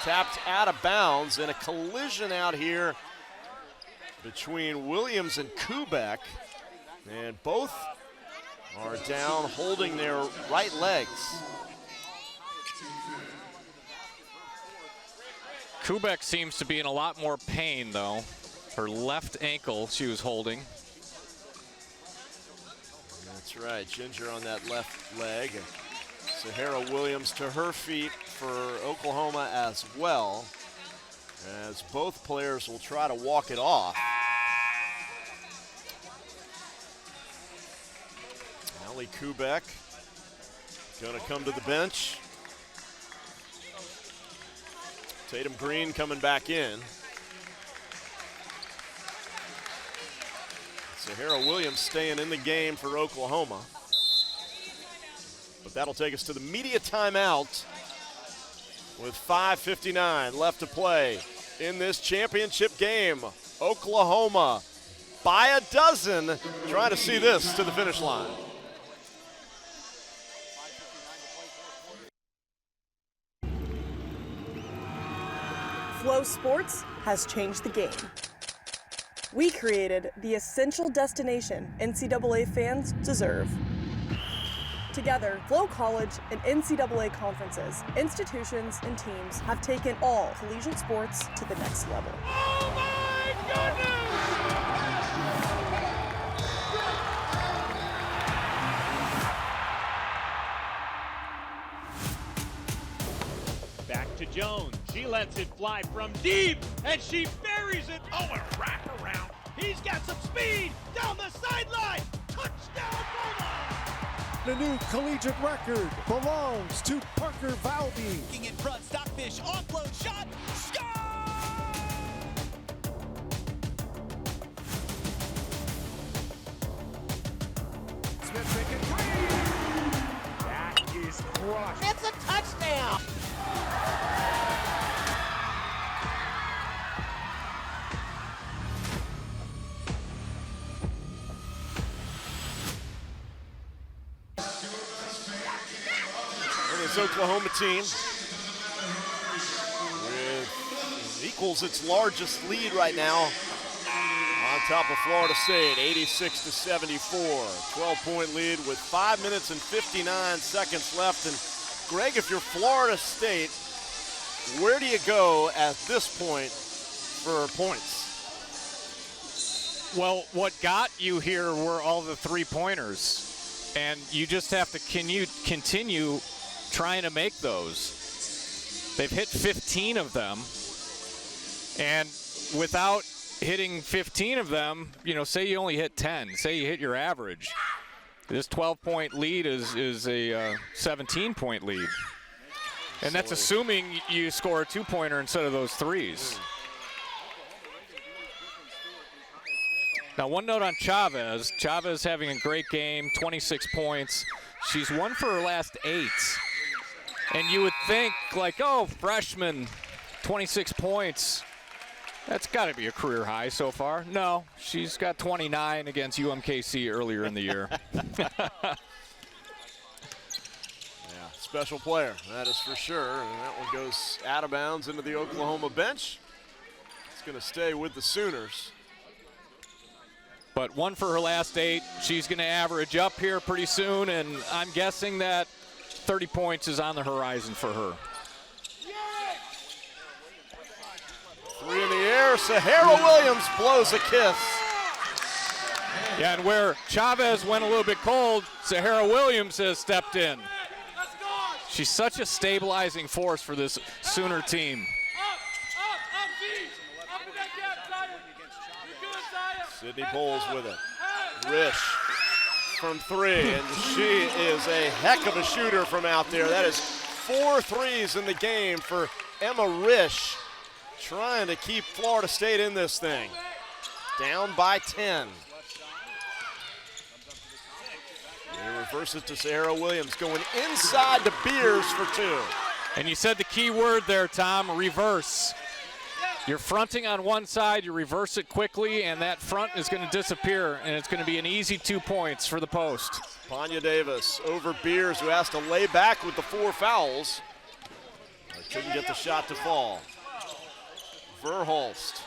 Tapped out of bounds, and a collision out here between Williams and Kubek. And both are down holding their right legs. Kubek seems to be in a lot more pain, though. Her left ankle she was holding. That's right, Ginger on that left leg. Sahara Williams to her feet for Oklahoma as well, as both players will try to walk it off. Allie Kubek going to come to the bench. Tatum Green coming back in. Sahara Williams staying in the game for Oklahoma. But that'll take us to the media timeout with 5:59 left to play in this championship game. Oklahoma by a dozen, trying to see this to the finish line. Flow Sports has changed the game. We created the essential destination NCAA fans deserve. Together, Flow College and NCAA conferences, institutions, and teams have taken all collegiate sports to the next level. Oh my goodness! Back to Jones. She lets it fly from deep, and she buries it. Oh, a wraparound. He's got some speed down the sideline. Touchdown, Bulldogs! The new collegiate record belongs to Parker Valby. In front, Stockfish, offload shot, score! Smith making three. That is crushed. It's a touchdown. This Oklahoma team equals its largest lead right now on top of Florida State, 86-74. 12-point lead with 5 minutes and 59 seconds left. And Greg, if you're Florida State, where do you go at this point for points? Well, what got you here were all the three-pointers, and you just have to continue trying to make those. They've hit 15 of them, and without hitting 15 of them, you know, say you only hit 10, say you hit your average, this 12-point lead is a 17-point lead. And that's assuming you score a two-pointer instead of those threes. Now, one note on Chavez. Chavez having a great game, 26 points. She's 1 for her last 8. And you would think, like, oh, freshman, 26 points. That's got to be a career high so far. No, she's got 29 against UMKC earlier in the year. Yeah, special player, that is for sure. And that one goes out of bounds into the Oklahoma bench. It's going to stay with the Sooners. But 1 for her last 8. She's going to average up here pretty soon, and I'm guessing that 30 points is on the horizon for her. 3 in the air. Sahara Williams blows a kiss. Yeah, and where Chavez went a little bit cold, Sahara Williams has stepped in. She's such a stabilizing force for this Sooner team. Sydney Poles with it. Risch from 3, and she is a heck of a shooter from out there. That is 4 threes in the game for Emma Risch trying to keep Florida State in this thing. Down by 10. He reverses to Sahara Williams, going inside to Beers for 2. And you said the key word there, Tom, reverse. You're fronting on one side, you reverse it quickly, and that front is going to disappear, and it's going to be an easy 2 points for the post. Panya Davis over Beers, who has to lay back with the 4 fouls. But couldn't get the shot to fall. Verhulst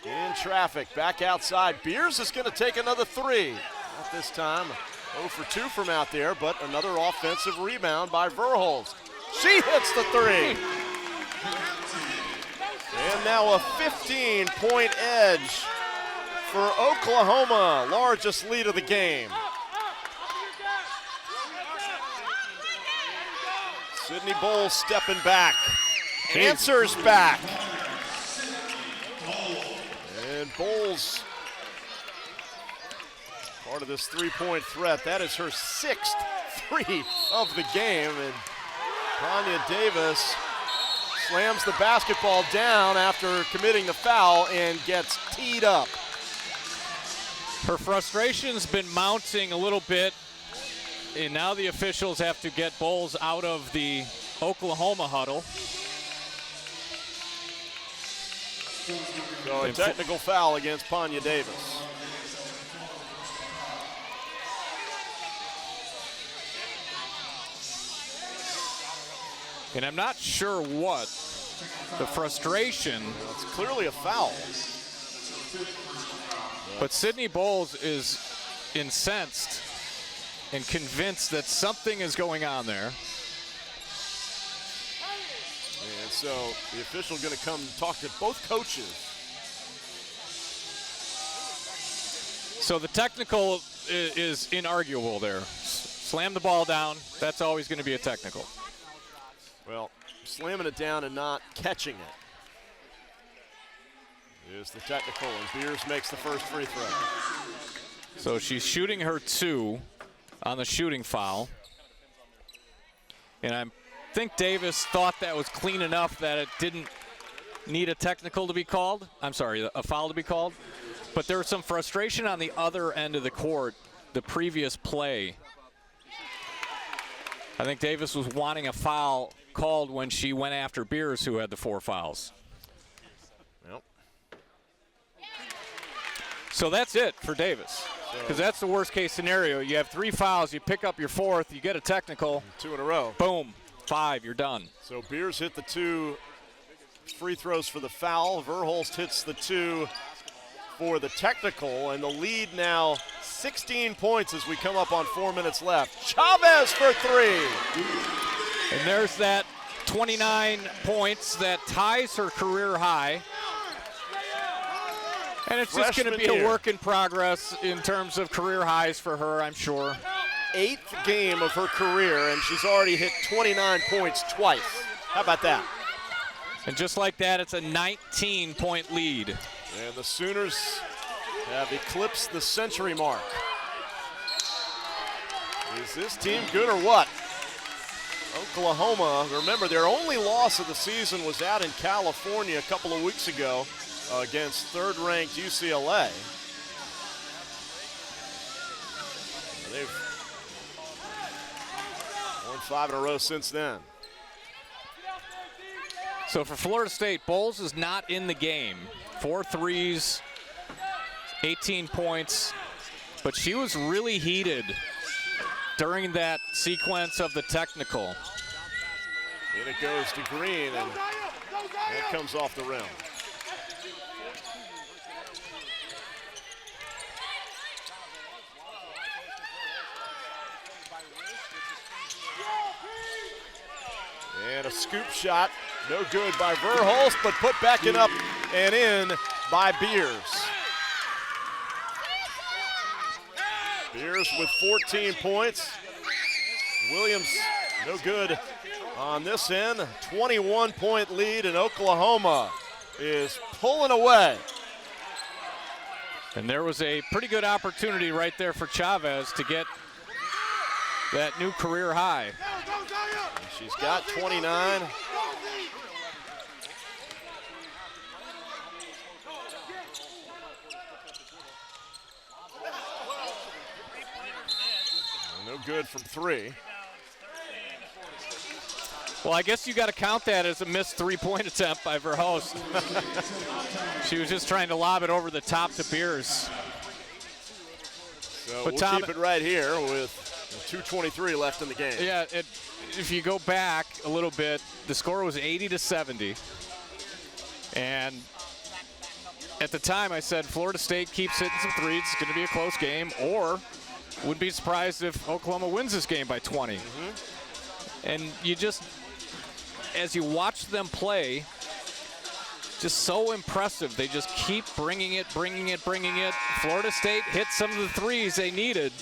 in traffic, back outside. Beers is going to take another 3. Not this time. 0 for 2 from out there, but another offensive rebound by Verhulst. She hits the 3. And now a 15-point edge for Oklahoma, largest lead of the game. Sydney Bowles stepping back, answers back. And Bowles, part of this 3-point threat. That is her 6th 3 of the game. And Panya Davis slams the basketball down after committing the foul and gets teed up. Her frustration's been mounting a little bit, and now the officials have to get Bowles out of the Oklahoma huddle. So a technical foul against Panya Davis. And I'm not sure what the frustration. Well, it's clearly a foul. But Sydney Bowles is incensed and convinced that something is going on there. And so the official going to come talk to both coaches. So the technical is inarguable there. Slam the ball down, that's always going to be a technical. Well, slamming it down and not catching it is the technical, and Beers makes the first free throw. So she's shooting her 2 on the shooting foul. And I think Davis thought that was clean enough that it didn't need a technical to be called. I'm sorry, a foul to be called. But there was some frustration on the other end of the court the previous play. I think Davis was wanting a foul called when she went after Beers, who had the 4 fouls. Yep. So that's it for Davis, because that's the worst case scenario. You have 3 fouls, you pick up your 4th, you get a technical. 2 in a row. Boom, 5, you're done. So Beers hit the 2 free throws for the foul. Verhulst hits the 2 for the technical, and the lead now 16 points as we come up on 4 minutes left. Chavez for 3. And there's that 29 points that ties her career high. And it's just going to be a work in progress in terms of career highs for her, I'm sure. 8th game of her career, and she's already hit 29 points twice. How about that? And just like that, it's a 19-point lead. And the Sooners have eclipsed the century mark. Is this team good or what? Oklahoma, remember their only loss of the season was out in California a couple of weeks ago against third-ranked UCLA. They've won 5 in a row since then. So for Florida State, Bowles is not in the game. 4 threes, 18 points, but she was really heated during that sequence of the technical. And it goes to Green, and that comes off the rim. And a scoop shot, no good by Verhulst, but put back and up and in by Beers. Beers with 14 points. Williams, no good on this end. 21-point lead, and Oklahoma is pulling away. And there was a pretty good opportunity right there for Chavez to get that new career high. She's got 29. No good from 3. Well, I guess you got to count that as a missed three-point attempt by Verhoest. She was just trying to lob it over the top to Beers. So we'll keep it right here with 2:23 left in the game. Yeah, if you go back a little bit, the score was 80-70. And at the time I said Florida State keeps hitting some threes, it's going to be a close game, or wouldn't be surprised if Oklahoma wins this game by 20. And you just, as you watch them play, just so impressive. They just keep bringing it. Florida State hit some of the threes they needed,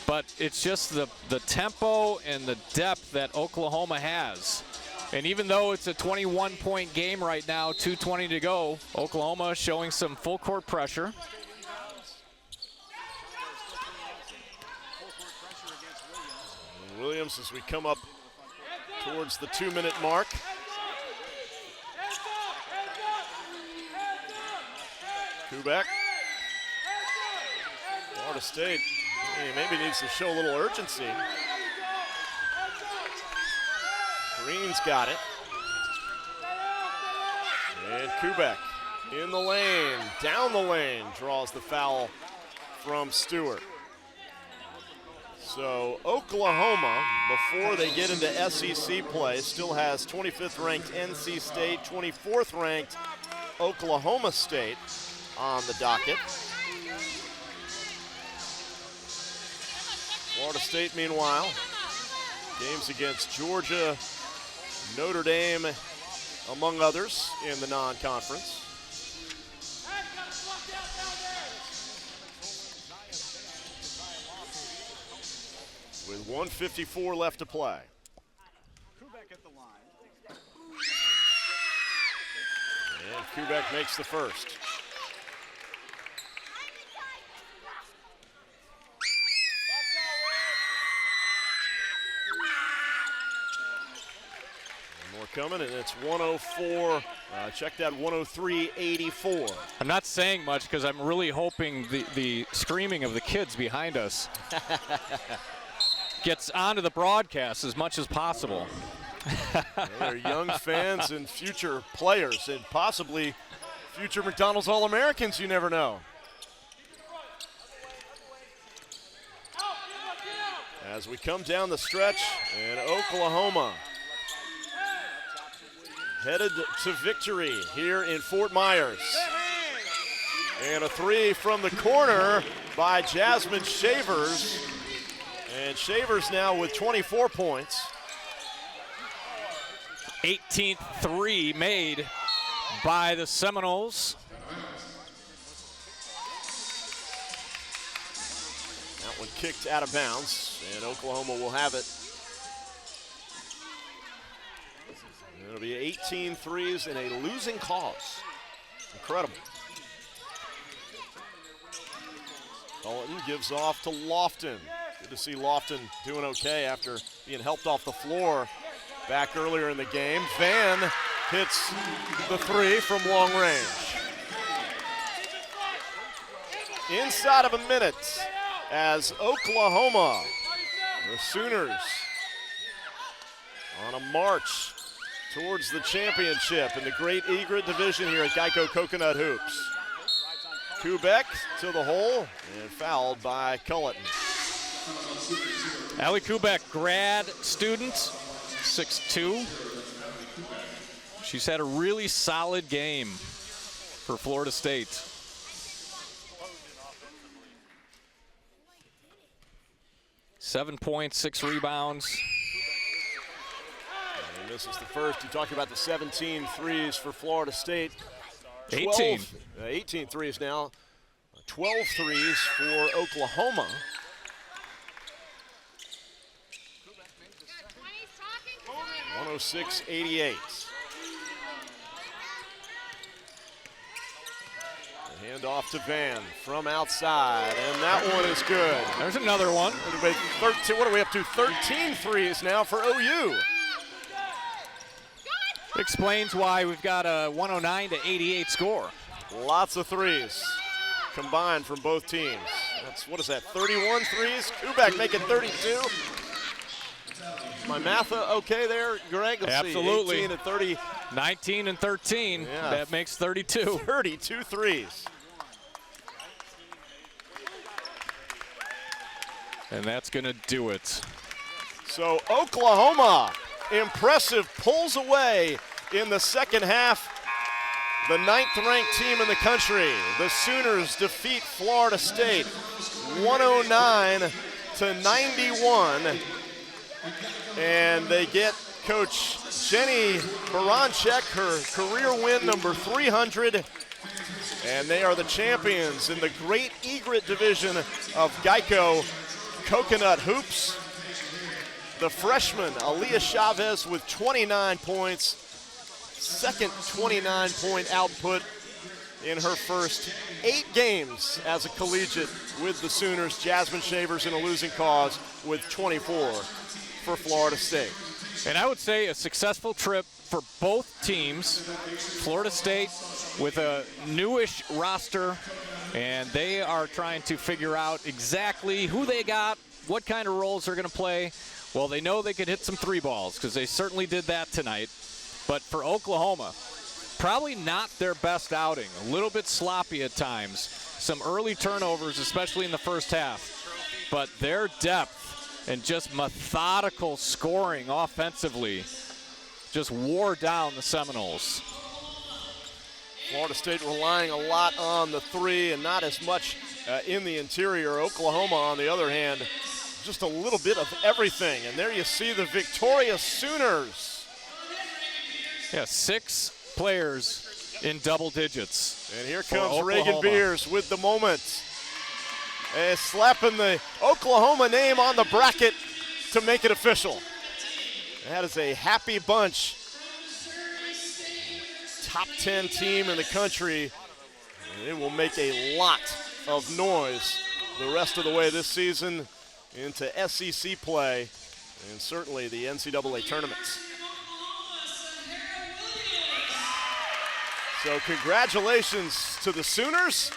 but it's just the tempo and the depth that Oklahoma has. And even though it's a 21-point game right now, 2:20 to go, Oklahoma showing some full court pressure. Williams, as we come up towards the 2-minute mark. Kubek. Florida State maybe needs to show a little urgency. Green's got it. And Kubek in the lane, down the lane, draws the foul from Stewart. So Oklahoma, before they get into SEC play, still has 25th ranked NC State, 24th ranked Oklahoma State on the docket. Florida State, meanwhile, games against Georgia, Notre Dame, among others, in the non-conference. With 1:54 left to play. Kubek at the line. And Kubek makes the first. More coming, and it's 104. Check that, 103.84. I'm not saying much because I'm really hoping the screaming of the kids behind us gets onto the broadcast as much as possible. They're young fans and future players, and possibly future McDonald's All-Americans, you never know. As we come down the stretch, and Oklahoma headed to victory here in Fort Myers. And a three from the corner by Jasmine Shavers. And Shavers now with 24 points. 18th three made by the Seminoles. That one kicked out of bounds, and Oklahoma will have it. It'll be 18 threes in a losing cause. Incredible. Culleton gives off to Lofton. Good to see Lofton doing okay after being helped off the floor back earlier in the game. Van hits the three from long range. Inside of a minute as Oklahoma, the Sooners, on a march towards the championship in the Great Egret Division here at Geico Coconut Hoops. Kubek to the hole and fouled by Culleton. Allie Kubek, grad student, 6'2". She's had a really solid game for Florida State. Seven points, 6 rebounds. And this is the first. You talked about the 17 threes for Florida State. 18. 18 threes now. 12 threes for Oklahoma. And off to Van from outside, and that one is good. There's another one. What are we up to? 13 threes now for OU. Explains why we've got a 109-88 score. Lots of threes combined from both teams. That's, what is that, 31 threes? Kubak making 32. My math okay there, Greg? Let's Absolutely. See, 18 and 30. 19 and 13. Yeah. That makes 32. 32 threes. And that's going to do it. So Oklahoma, impressive, pulls away in the second half. The 9th-ranked team in the country. The Sooners defeat Florida State 109-91. And they get Coach Jenny Baranchek her career win number 300. And they are the champions in the Great Egret division of Geico Coconut Hoops. The freshman, Aaliyah Chavez, with 29 points. Second 29-point output in her first 8 games as a collegiate with the Sooners. Jasmine Shavers in a losing cause with 24 for Florida State. And I would say a successful trip for both teams. Florida State with a newish roster, and they are trying to figure out exactly who they got, what kind of roles they're going to play. Well, they know they could hit some 3 balls because they certainly did that tonight. But for Oklahoma, probably not their best outing. A little bit sloppy at times. Some early turnovers, especially in the first half. But their depth and just methodical scoring offensively just wore down the Seminoles. Florida State relying a lot on the 3 and not as much in the interior. Oklahoma, on the other hand, just a little bit of everything. And there you see the victorious Sooners. Yeah, 6 players in double digits. And here comes Reagan Beers with the moment. Slapping the Oklahoma name on the bracket to make it official. That is a happy bunch. Top 10 team in the country. And it will make a lot of noise the rest of the way this season into SEC play and certainly the NCAA tournaments. So congratulations to the Sooners,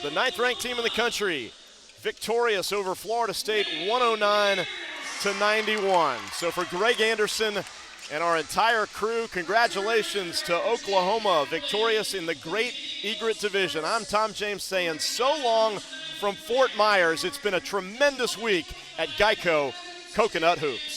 the 9th-ranked team in the country, victorious over Florida State 109-91. So for Greg Anderson and our entire crew, congratulations to Oklahoma, victorious in the Great Egret Division. I'm Tom James saying so long from Fort Myers. It's been a tremendous week at Geico Coconut Hoops.